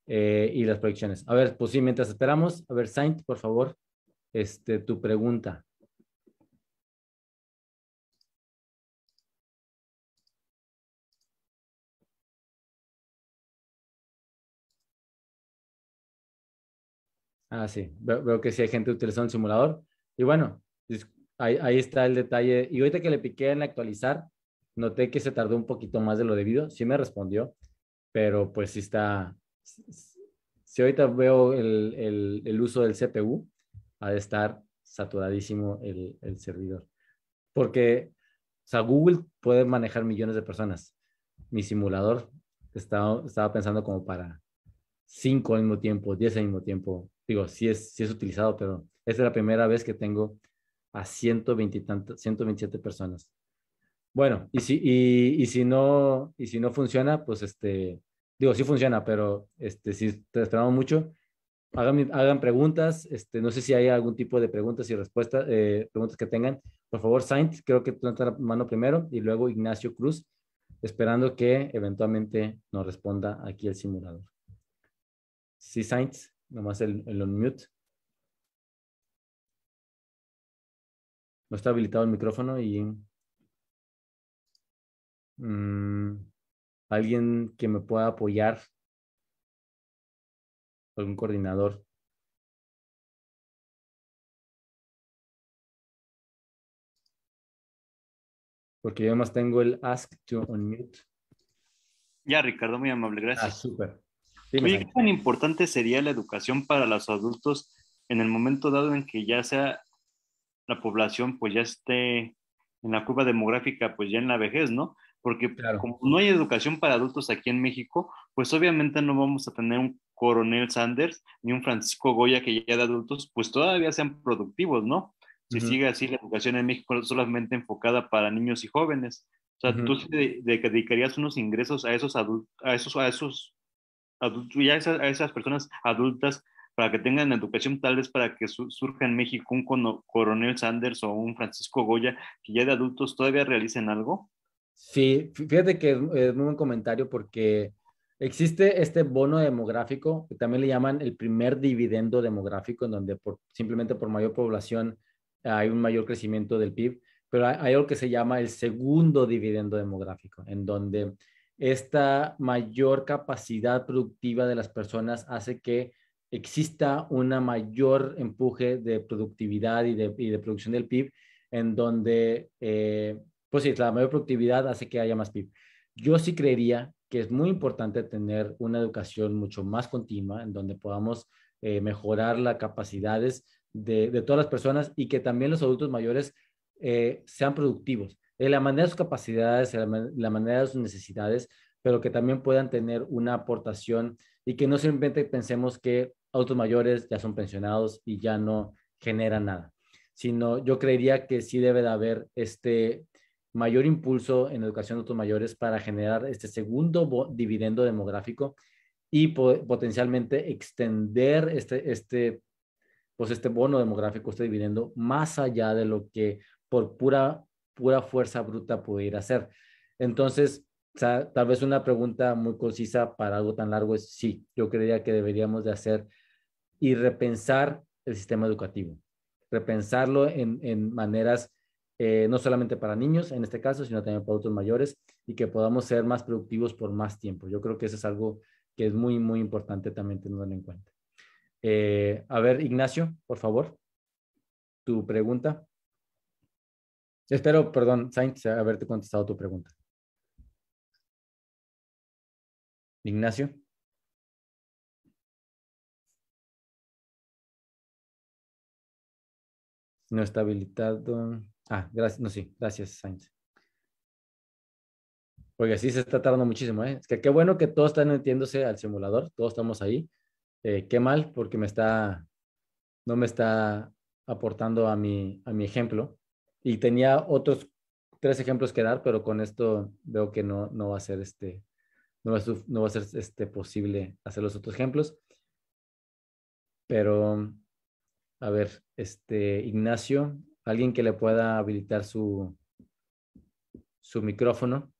y las proyecciones. A ver, pues sí, mientras esperamos, a ver, Saint, por favor, tu pregunta. Ah, sí, veo que sí hay gente utilizando el simulador. Y bueno, ahí está el detalle. Y ahorita que le piqué en actualizar, noté que se tardó un poquito más de lo debido. Sí me respondió, pero pues sí está. Si ahorita veo el uso del CPU, ha de estar saturadísimo el servidor. Porque, o sea, Google puede manejar millones de personas. Mi simulador estaba pensando como para 5 al mismo tiempo, 10 al mismo tiempo. Digo, sí es utilizado, pero esta es la primera vez que tengo a 127 personas. Bueno, y si no funciona, pues digo, sí funciona, pero si te esperamos mucho, hagan preguntas. No sé si hay algún tipo de preguntas y respuestas, preguntas que tengan. Por favor, Saint, creo que tú levantas la mano primero y luego Ignacio Cruz, esperando que eventualmente nos responda aquí el simulador. Sí, Sainz, nomás el unmute. No está habilitado el micrófono y alguien que me pueda apoyar, algún coordinador. Porque yo más tengo el ask to unmute. Ya, Ricardo, muy amable, Ah, gracias. súper. Dime, Oye, ¿qué Sainz. tan importante sería la educación para los adultos en el momento dado en que ya sea la población pues ya esté en la curva demográfica pues ya en la vejez, ¿no? Porque Claro. como no hay educación para adultos aquí en México, pues obviamente no vamos a tener un Coronel Sanders ni un Francisco Goya que ya de adultos pues todavía sean productivos, ¿no? Si Ujú, sigue así la educación en México solamente enfocada para niños y jóvenes. O sea, ujú. tú sí dedicarías unos ingresos a esos adultos, adultos, ya a esas personas adultas para que tengan educación, tal vez para que surja en México un Coronel Sanders o un Francisco Goya, que ya de adultos todavía realicen algo. Sí, fíjate que es muy buen comentario porque existe este bono demográfico, que también le llaman el primer dividendo demográfico, en donde simplemente por mayor población hay un mayor crecimiento del PIB, pero hay algo que se llama el segundo dividendo demográfico, en donde esta mayor capacidad productiva de las personas hace que exista una mayor empuje de productividad y de producción del PIB, en donde pues sí, la mayor productividad hace que haya más PIB. Yo sí creería que es muy importante tener una educación mucho más continua en donde podamos mejorar las capacidades de todas las personas y que también los adultos mayores sean productivos en la manera de sus capacidades, en la manera de sus necesidades, pero que también puedan tener una aportación y que no simplemente pensemos que adultos mayores ya son pensionados y ya no generan nada, sino yo creería que sí debe de haber mayor impulso en educación de adultos mayores para generar este segundo dividendo demográfico y potencialmente extender pues este bono demográfico, este dividendo, más allá de lo que por pura fuerza bruta pudiera hacer. Entonces, o sea, tal vez una pregunta muy concisa para algo tan largo es sí, yo creería que deberíamos de hacer y repensar el sistema educativo, repensarlo en maneras no solamente para niños en este caso, sino también para otros mayores y que podamos ser más productivos por más tiempo. Yo creo que eso es algo que es muy, muy importante también tenerlo en cuenta. A ver, Ignacio, por favor, tu pregunta. Espero, perdón, Sainz, haberte contestado tu pregunta. Ignacio. No está habilitado. Ah, gracias. No, sí, gracias, Sainz. Oiga, sí se está tardando muchísimo, ¿eh? Es que qué bueno que todos están metiéndose al simulador, todos estamos ahí. Qué mal, porque no me está aportando a mi ejemplo. Y tenía otros 3 ejemplos que dar, pero con esto veo que no va a ser no va a ser posible hacer los otros ejemplos. Pero, a ver, Ignacio, alguien que le pueda habilitar su micrófono.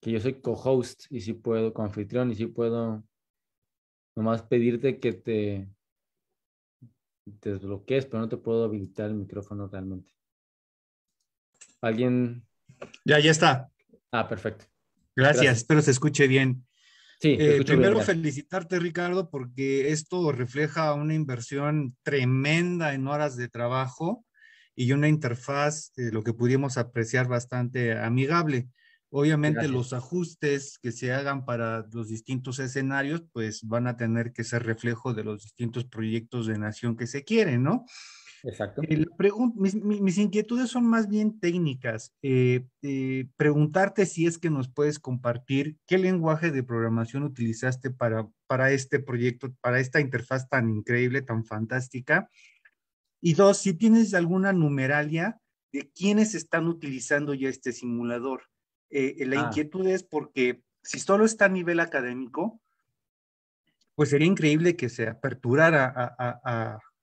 Que yo soy co-host y sí puedo, co-anfitrión, y sí puedo nomás pedirte que te desbloquees, pero no te puedo habilitar el micrófono realmente. ¿Alguien? Ya está. Ah, perfecto. Gracias, espero se escuche bien. Sí, te escucho Primero bien. felicitarte, Ricardo, porque esto refleja una inversión tremenda en horas de trabajo y una interfaz, lo que pudimos apreciar, bastante amigable. Obviamente Gracias. los ajustes que se hagan para los distintos escenarios, pues van a tener que ser reflejo de los distintos proyectos de nación que se quieren, ¿no? Exacto. Mis inquietudes son más bien técnicas. Preguntarte si es que nos puedes compartir qué lenguaje de programación utilizaste para este proyecto, para esta interfaz tan increíble, tan fantástica. Y 2, si tienes alguna numeralia de quiénes están utilizando ya este simulador. La inquietud es porque si solo está a nivel académico, pues sería increíble que se aperturara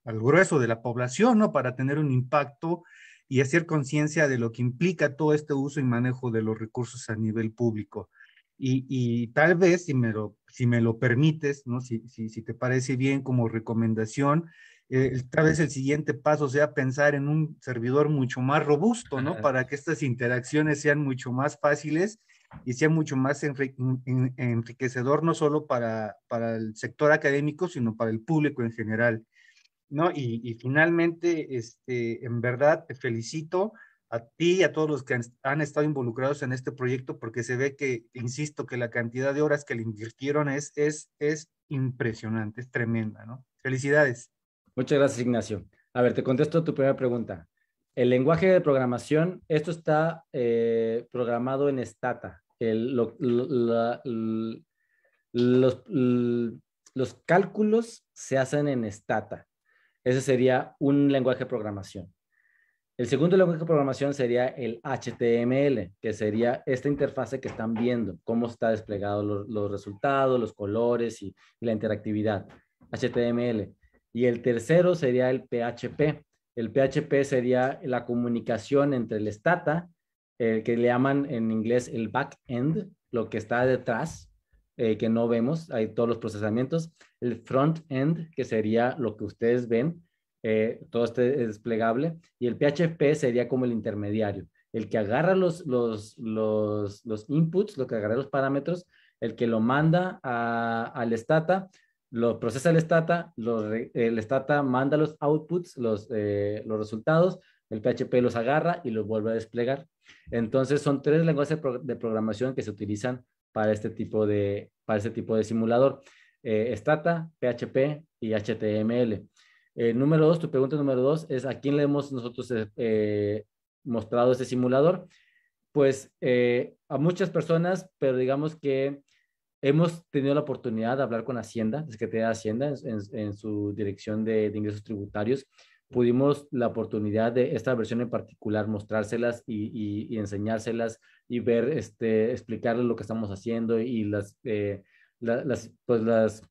al grueso de la población, ¿no? Para tener un impacto y hacer conciencia de lo que implica todo este uso y manejo de los recursos a nivel público. Y tal vez, si me lo permites, ¿no? Si te parece bien como recomendación, tal vez el siguiente paso sea pensar en un servidor mucho más robusto, ¿no? Para que estas interacciones sean mucho más fáciles y sea mucho más enriquecedor, no solo para el sector académico, sino para el público en general, ¿no? Y finalmente, en verdad, te felicito a ti y a todos los que han estado involucrados en este proyecto, porque se ve que, insisto, que la cantidad de horas que le invirtieron es impresionante, es tremenda, ¿no? Felicidades. Muchas gracias, Ignacio. A ver, te contesto tu primera pregunta. El lenguaje de programación, esto está programado en Stata. Los cálculos se hacen en Stata. Ese sería un lenguaje de programación. El segundo lenguaje de programación sería el HTML, que sería esta interfase que están viendo, cómo está desplegado los resultados, los colores y la interactividad. HTML. Y el tercero sería el PHP. El PHP sería la comunicación entre el Stata, que le llaman en inglés el back-end, lo que está detrás, que no vemos, hay todos los procesamientos. El front-end, que sería lo que ustedes ven, todo este desplegable, y el PHP sería como el intermediario, el que agarra los inputs, lo que agarra los parámetros, el que lo manda al Stata, lo procesa el Stata, el Stata manda los outputs, los resultados, el PHP los agarra y los vuelve a desplegar. Entonces son 3 lenguajes de programación que se utilizan para este tipo de simulador. Stata, PHP y HTML. Número 2, tu pregunta número 2 es ¿a quién le hemos nosotros mostrado este simulador? Pues a muchas personas, pero digamos que hemos tenido la oportunidad de hablar con Hacienda, Secretaría de Hacienda, en su dirección de ingresos tributarios. Pudimos la oportunidad de esta versión en particular mostrárselas y enseñárselas y ver, explicarles lo que estamos haciendo y los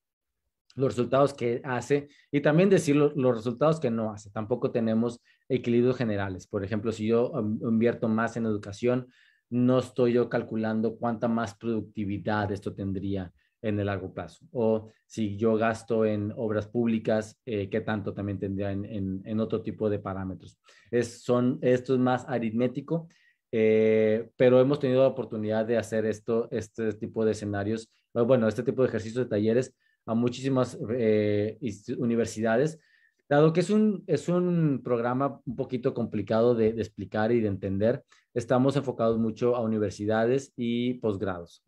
resultados que hace y también decir los resultados que no hace. Tampoco tenemos equilibrios generales. Por ejemplo, si yo invierto más en educación, no estoy yo calculando cuánta más productividad esto tendría en el largo plazo. O si yo gasto en obras públicas, qué tanto también tendría en otro tipo de parámetros. Esto es más aritmético, pero hemos tenido la oportunidad de hacer este tipo de escenarios, bueno, este tipo de ejercicios de talleres a muchísimas universidades, dado que es un programa un poquito complicado de explicar y de entender. Estamos enfocados mucho a universidades y posgrados.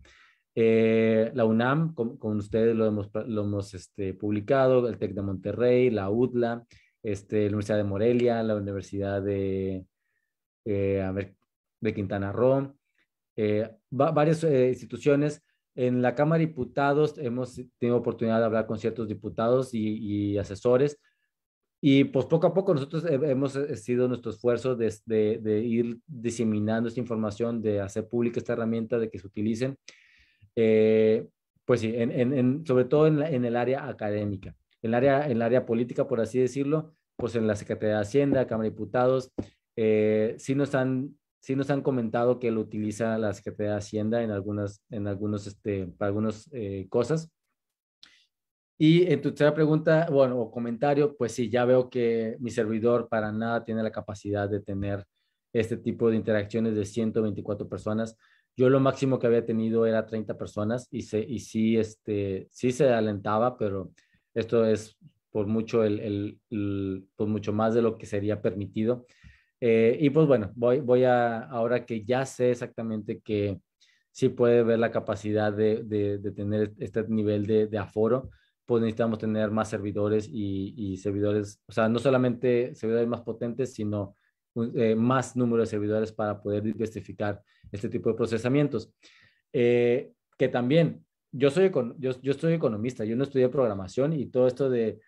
La UNAM, con ustedes lo hemos publicado, el TEC de Monterrey, la UDLA, la Universidad de Morelia, la Universidad de Quintana Roo, varias instituciones. En la Cámara de Diputados hemos tenido oportunidad de hablar con ciertos diputados y asesores, y pues poco a poco nosotros hemos sido nuestro esfuerzo de ir diseminando esta información, de hacer pública esta herramienta, de que se utilicen, pues sí, sobre todo en el área académica, en el área política, por así decirlo, pues en la Secretaría de Hacienda, Cámara de Diputados, sí nos han comentado que lo utiliza la Secretaría de Hacienda para algunas cosas. Y en tu tercera pregunta, bueno, o comentario, pues sí, ya veo que mi servidor para nada tiene la capacidad de tener este tipo de interacciones de 124 personas. Yo lo máximo que había tenido era 30 personas y sí, sí se alentaba, pero esto es por mucho, por mucho más de lo que sería permitido. Y pues bueno, ahora que ya sé exactamente que sí puede ver la capacidad de tener este nivel de aforo, pues necesitamos tener más servidores y servidores, o sea, no solamente servidores más potentes, sino más número de servidores para poder diversificar este tipo de procesamientos. Que también, yo soy economista, yo no estudié programación y todo esto de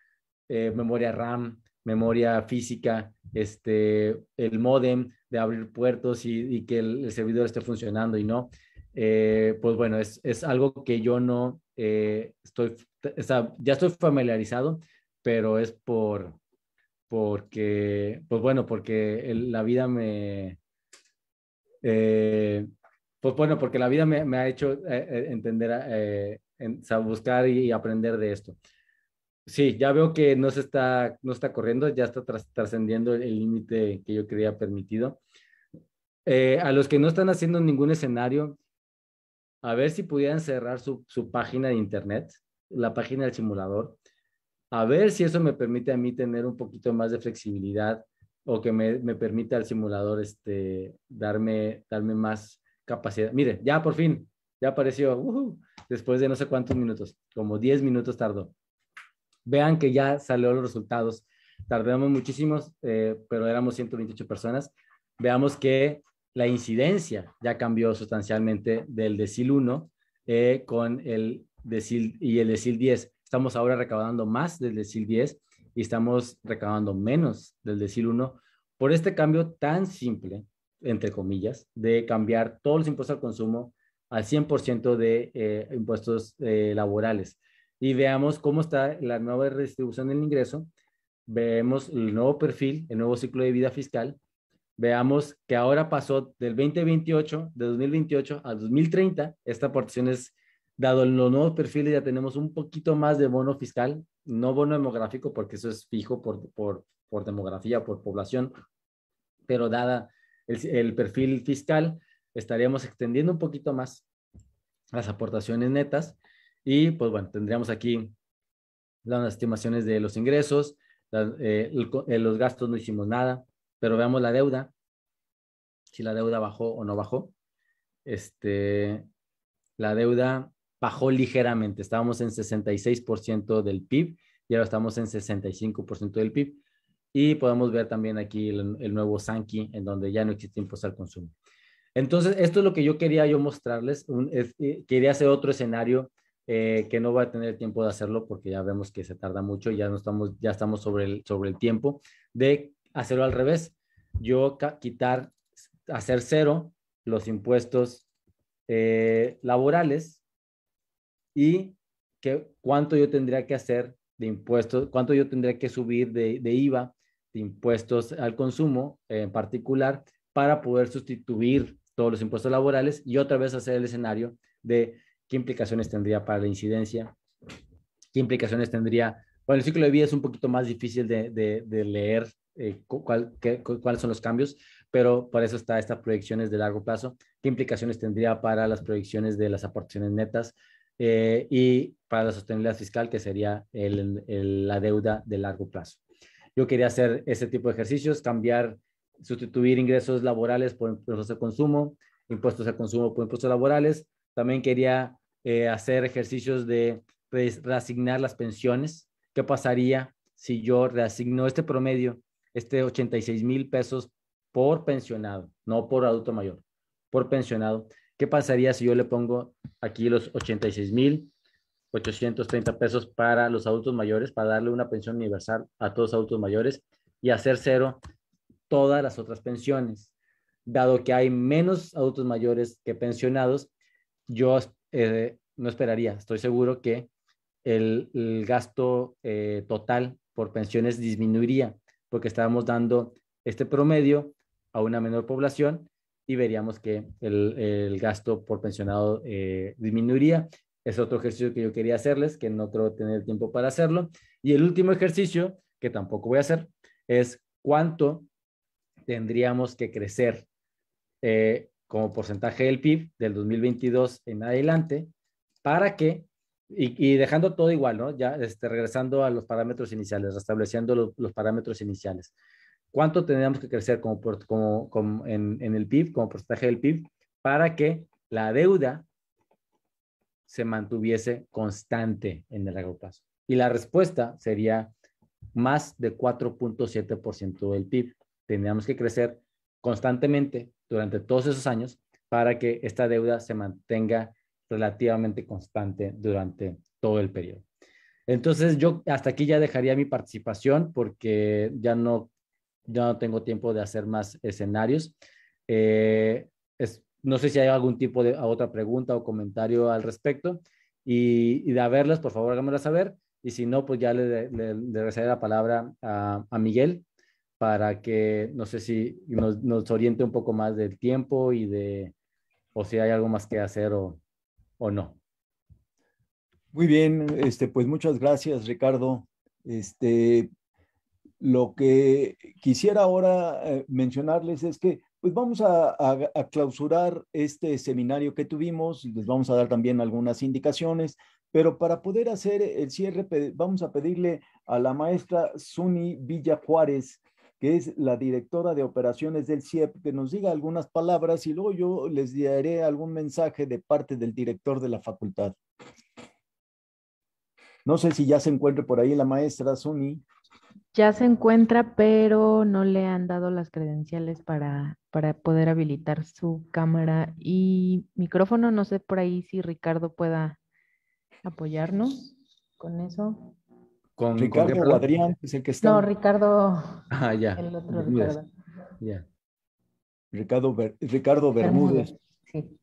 memoria RAM, memoria física, el módem, de abrir puertos y que el servidor esté funcionando y no. Pues bueno, es algo que yo no ya estoy familiarizado, pero es porque, pues bueno, porque la vida pues bueno, porque la vida me ha hecho entender, buscar y aprender de esto. Sí, ya veo que no está corriendo, ya está trascendiendo el límite que yo creía permitido. A los que no están haciendo ningún escenario, a ver si pudieran cerrar su página de internet, la página del simulador, a ver si eso me permite a mí tener un poquito más de flexibilidad o que me permita al simulador darme más capacidad. Mire, ya por fin, ya apareció, después de no sé cuántos minutos, como 10 minutos tardó. Vean que ya salió los resultados. Tardamos muchísimos, pero éramos 128 personas. Veamos que la incidencia ya cambió sustancialmente del decil 1 con el decil y el decil 10. Estamos ahora recaudando más del decil 10 y estamos recaudando menos del decil 1 por este cambio tan simple, entre comillas, de cambiar todos los impuestos al consumo al 100% de impuestos laborales. Y veamos cómo está la nueva redistribución del ingreso, vemos el nuevo perfil, el nuevo ciclo de vida fiscal, veamos que ahora pasó del 2028 a 2030, esta aportación es, dado los nuevos perfiles, ya tenemos un poquito más de bono fiscal, no bono demográfico, porque eso es fijo por demografía, por población, pero dada el perfil fiscal, estaríamos extendiendo un poquito más las aportaciones netas. Y pues bueno, tendríamos aquí las estimaciones de los ingresos, los gastos no hicimos nada, pero veamos la deuda, si la deuda bajó o no bajó. La deuda bajó ligeramente, estábamos en 66% del PIB y ahora estamos en 65% del PIB. Y podemos ver también aquí el nuevo Sankey, en donde ya no existe impuesto al consumo. Entonces, esto es lo que yo quería mostrarles. Quería hacer otro escenario que no voy a tener tiempo de hacerlo porque ya vemos que se tarda mucho y ya estamos sobre el tiempo de hacerlo al revés. Yo hacer cero los impuestos laborales y cuánto yo tendría que hacer de impuestos, cuánto yo tendría que subir de IVA, de impuestos al consumo en particular, para poder sustituir todos los impuestos laborales y otra vez hacer el escenario de qué implicaciones tendría para la incidencia, qué implicaciones tendría. Bueno, el ciclo de vida es un poquito más difícil de leer cuáles son los cambios, pero por eso está estas proyecciones de largo plazo, qué implicaciones tendría para las proyecciones de las aportaciones netas y para la sostenibilidad fiscal, que sería la deuda de largo plazo. Yo quería hacer ese tipo de ejercicios, sustituir ingresos laborales por impuestos al consumo, impuestos al consumo por impuestos laborales. También quería hacer ejercicios de reasignar las pensiones. ¿Qué pasaría si yo reasigno este promedio, 86,000 pesos por pensionado, no por adulto mayor, por pensionado? ¿Qué pasaría si yo le pongo aquí los 86,830 pesos para los adultos mayores, para darle una pensión universal a todos los adultos mayores y hacer cero todas las otras pensiones? Dado que hay menos adultos mayores que pensionados, yo no esperaría, estoy seguro que el gasto total por pensiones disminuiría, porque estábamos dando este promedio a una menor población y veríamos que el gasto por pensionado disminuiría. Es otro ejercicio que yo quería hacerles, que no creo tener tiempo para hacerlo. Y el último ejercicio, que tampoco voy a hacer, es cuánto tendríamos que crecer como porcentaje del PIB del 2022 en adelante para que, y dejando todo igual, ¿no? Ya regresando a los parámetros iniciales, restableciendo los parámetros iniciales. ¿Cuánto tendríamos que crecer en el PIB, como porcentaje del PIB, para que la deuda se mantuviese constante en el largo plazo? Y la respuesta sería más de 4.7% del PIB. Tendríamos que crecer constantemente durante todos esos años para que esta deuda se mantenga relativamente constante durante todo el periodo. Entonces yo hasta aquí ya dejaría mi participación porque ya no tengo tiempo de hacer más escenarios. No sé si hay algún tipo de otra pregunta o comentario al respecto y de haberlas, por favor, háganmela saber. Y si no, pues ya le regresaré la palabra a Miguel para que, no sé si nos oriente un poco más del tiempo o si hay algo más que hacer o no. Muy bien, pues muchas gracias, Ricardo. Lo que quisiera ahora mencionarles es que pues vamos a clausurar este seminario que tuvimos, les vamos a dar también algunas indicaciones, pero para poder hacer el cierre vamos a pedirle a la maestra Suni Villa Juárez, que es la directora de operaciones del CIEP, que nos diga algunas palabras y luego yo les daré algún mensaje de parte del director de la facultad. No sé si ya se encuentre por ahí la maestra Suni. Ya se encuentra, pero no le han dado las credenciales para poder habilitar su cámara y micrófono. No sé por ahí si Ricardo pueda apoyarnos con eso. ¿Con Ricardo qué, o perdón? Adrián, es el que está. No, Ricardo, Ya. el otro Bermúdez. Ricardo. Ya. Ricardo Bermúdez. Sí.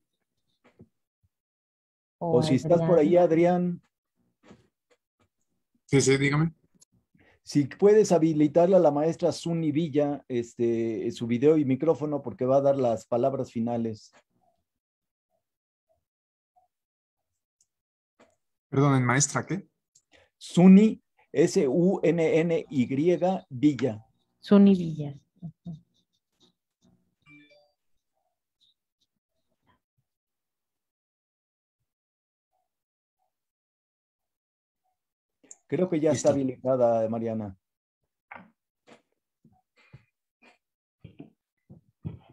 O si estás por ahí, Adrián. Sí, dígame. Si puedes habilitarle a la maestra Suni Villa su video y micrófono porque va a dar las palabras finales. Perdón, maestra, ¿qué? Suni, S-U-N-N-Y, Villa. Suni Villa. Creo que ya Listo. está habilitada, Mariana.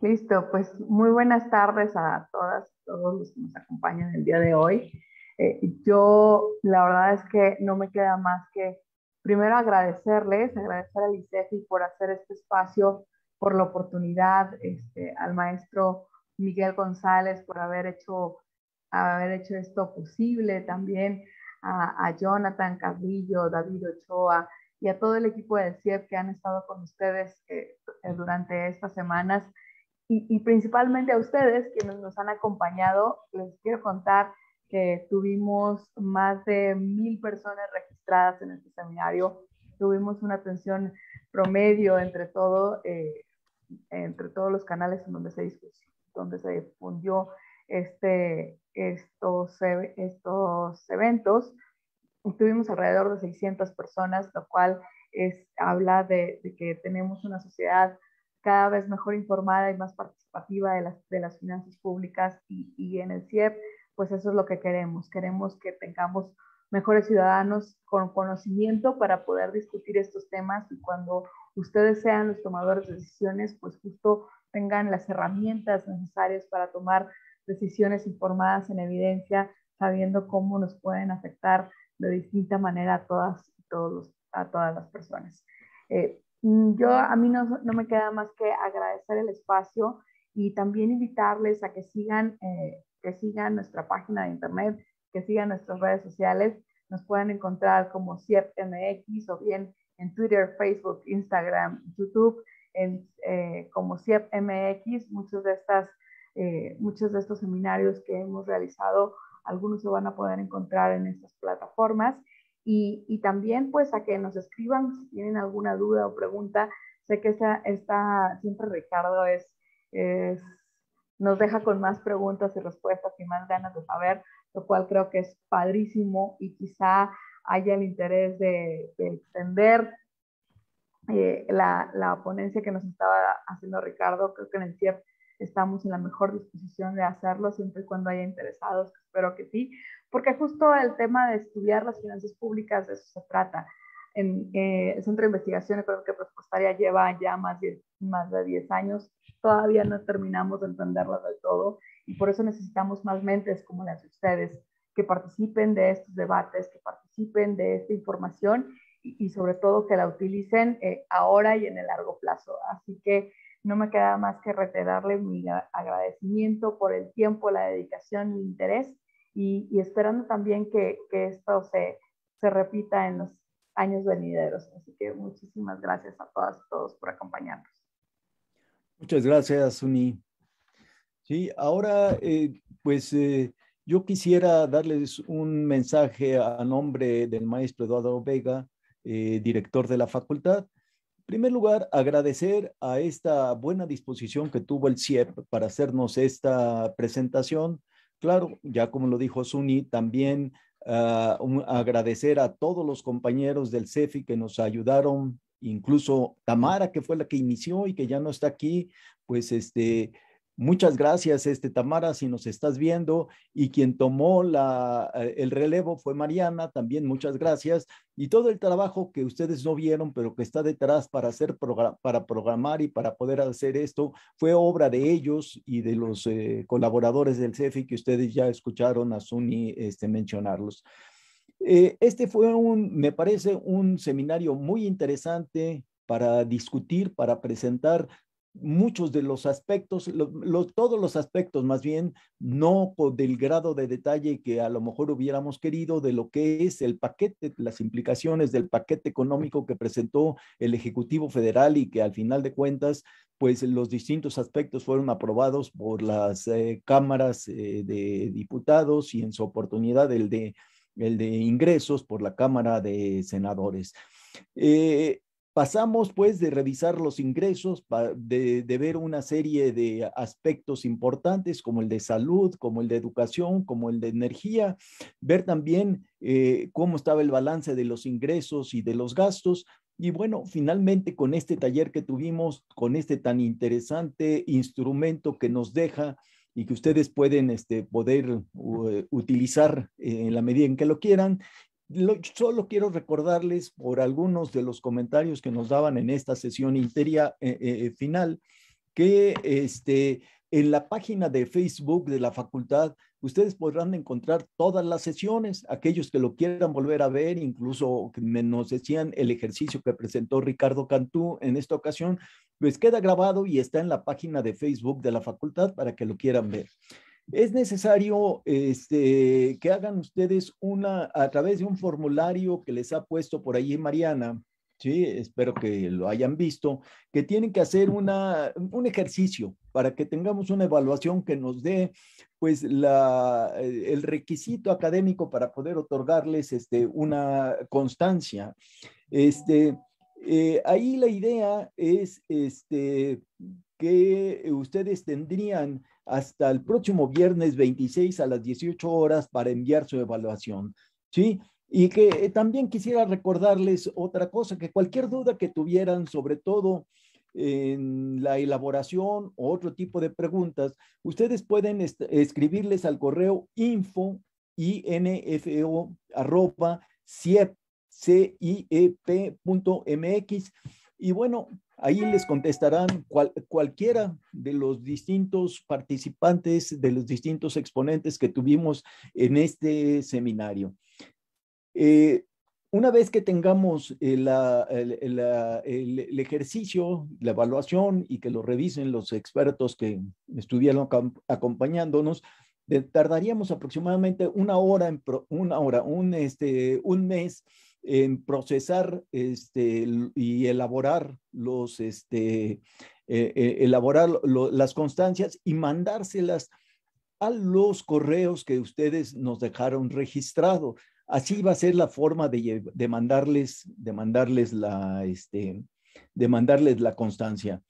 Listo, pues muy buenas tardes a todas, todos los que nos acompañan el día de hoy. Yo la verdad es que no me queda más que primero agradecer al ICEFI por hacer este espacio, por la oportunidad, al maestro Miguel González por haber hecho esto posible, también a Jonathan Carrillo, David Ochoa y a todo el equipo de CIEP que han estado con ustedes durante estas semanas. Y principalmente a ustedes quienes nos han acompañado. Les quiero contar que tuvimos más de 1,000 personas registradas en este seminario. Tuvimos una atención promedio entre todos los canales en donde se difundió estos eventos. Tuvimos alrededor de 600 personas, lo cual habla de que tenemos una sociedad cada vez mejor informada y más participativa de las finanzas públicas, y en el CIEP, pues eso es lo que queremos. Queremos que tengamos mejores ciudadanos con conocimiento para poder discutir estos temas, y cuando ustedes sean los tomadores de decisiones, pues justo tengan las herramientas necesarias para tomar decisiones informadas en evidencia, sabiendo cómo nos pueden afectar de distinta manera a todas las personas. A mí no me queda más que agradecer el espacio y también invitarles a que sigan nuestra página de internet, que sigan nuestras redes sociales. Nos pueden encontrar como CIEP MX, o bien en Twitter, Facebook, Instagram, YouTube, como CIEP MX. Muchos de estos seminarios que hemos realizado, algunos se van a poder encontrar en estas plataformas. Y también pues a que nos escriban si tienen alguna duda o pregunta. Sé que siempre Ricardo nos deja con más preguntas y respuestas y más ganas de saber, lo cual creo que es padrísimo, y quizá haya el interés de extender la ponencia que nos estaba haciendo Ricardo. Creo que en el CIEP estamos en la mejor disposición de hacerlo, siempre y cuando haya interesados, espero que sí, porque justo el tema de estudiar las finanzas públicas, de eso se trata. El Centro de Investigación Económica y Presupuestaria lleva ya más de 10 años, todavía no terminamos de entenderlo del todo, y por eso necesitamos más mentes como las de ustedes, que participen de estos debates, que participen de esta información, y sobre todo que la utilicen ahora y en el largo plazo. Así que no me queda más que reiterarle mi agradecimiento por el tiempo, la dedicación y el interés, y esperando también que esto se repita en los años venideros. Así que muchísimas gracias a todas y todos por acompañarnos. Muchas gracias, Uni. Sí, ahora yo quisiera darles un mensaje a nombre del maestro Eduardo Vega, director de la facultad. En primer lugar, agradecer a esta buena disposición que tuvo el CIEP para hacernos esta presentación. Claro, ya como lo dijo Suni, también agradecer a todos los compañeros del CEFI que nos ayudaron, incluso Tamara, que fue la que inició y que ya no está aquí. Pues muchas gracias, Tamara, si nos estás viendo, y quien tomó el relevo fue Mariana, también muchas gracias, y todo el trabajo que ustedes no vieron, pero que está detrás para programar y para poder hacer esto, fue obra de ellos y de los colaboradores del CEFI, que ustedes ya escucharon a Suni mencionarlos. Fue me parece, un seminario muy interesante para discutir, para presentar muchos de los aspectos, todos los aspectos más bien, no del grado de detalle que a lo mejor hubiéramos querido, de lo que es el paquete, las implicaciones del paquete económico que presentó el Ejecutivo Federal, y que al final de cuentas, pues los distintos aspectos fueron aprobados por las cámaras de diputados, y en su oportunidad el de ingresos por la Cámara de Senadores. Pasamos pues de revisar los ingresos, de ver una serie de aspectos importantes como el de salud, como el de educación, como el de energía, ver también cómo estaba el balance de los ingresos y de los gastos. Y bueno, finalmente con este taller que tuvimos, con este tan interesante instrumento que nos deja y que ustedes pueden poder utilizar en la medida en que lo quieran. Solo quiero recordarles por algunos de los comentarios que nos daban en esta sesión final, que en la página de Facebook de la facultad ustedes podrán encontrar todas las sesiones, aquellos que lo quieran volver a ver, incluso nos decían el ejercicio que presentó Ricardo Cantú en esta ocasión, pues queda grabado y está en la página de Facebook de la facultad para que lo quieran ver. Es necesario que hagan ustedes a través de un formulario que les ha puesto por ahí Mariana, Sí, espero que lo hayan visto, que tienen que hacer un ejercicio para que tengamos una evaluación que nos dé pues el requisito académico para poder otorgarles una constancia. Este, Ahí la idea es que ustedes tendrían hasta el próximo viernes 26 a las 18 horas para enviar su evaluación, ¿sí? Y que también quisiera recordarles otra cosa, que cualquier duda que tuvieran, sobre todo en la elaboración o otro tipo de preguntas, ustedes pueden escribirles al correo info, arroba, ciep.mx, y bueno, ahí les contestarán cualquiera de los distintos participantes, de los distintos exponentes que tuvimos en este seminario. Una vez que tengamos el ejercicio, la evaluación y que lo revisen los expertos que estuvieron acompañándonos, tardaríamos aproximadamente un mes en procesar y elaborar las constancias y mandárselas a los correos que ustedes nos dejaron registrado. Así va a ser la forma de mandarles la constancia.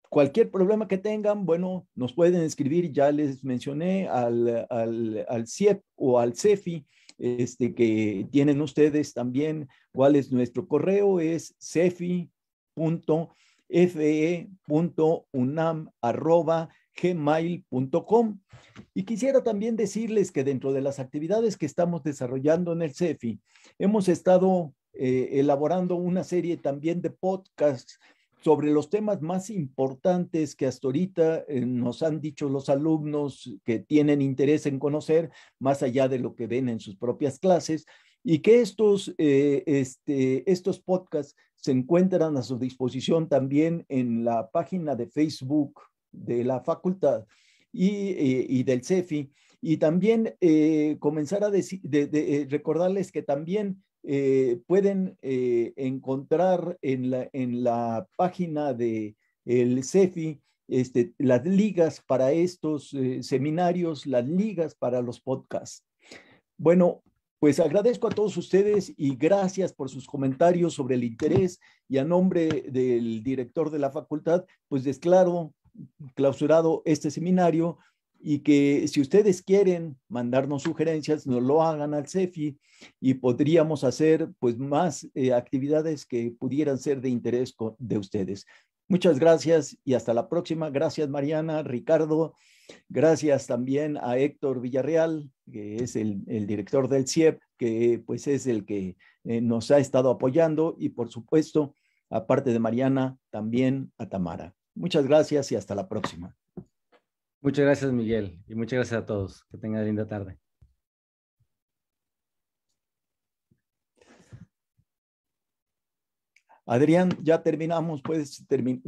Cualquier problema que tengan, bueno, nos pueden escribir, ya les mencioné, al CIEP o al CEFI, que tienen ustedes también. ¿Cuál es nuestro correo? Es cefi.fe.unam@gmail.com. Y quisiera también decirles que dentro de las actividades que estamos desarrollando en el CEFI, hemos estado elaborando una serie también de podcasts sobre los temas más importantes que hasta ahorita nos han dicho los alumnos que tienen interés en conocer, más allá de lo que ven en sus propias clases, y que estos podcasts se encuentran a su disposición también en la página de Facebook de la facultad y del CEFI. Y también comenzar a recordarles que también pueden encontrar en la página de el CEFI las ligas para estos seminarios, las ligas para los podcasts. Bueno, pues agradezco a todos ustedes y gracias por sus comentarios sobre el interés, y a nombre del director de la facultad, pues declaro clausurado este seminario, y que si ustedes quieren mandarnos sugerencias, nos lo hagan al CEFI y podríamos hacer pues más actividades que pudieran ser de interés de ustedes. Muchas gracias y hasta la próxima. Gracias, Mariana, Ricardo. Gracias también a Héctor Villarreal, que es el director del CIEP, que pues es el que nos ha estado apoyando, y por supuesto, aparte de Mariana, también a Tamara. Muchas gracias y hasta la próxima. Muchas gracias, Miguel, y muchas gracias a todos. Que tengan linda tarde. Adrián, ya terminamos. Puedes terminar.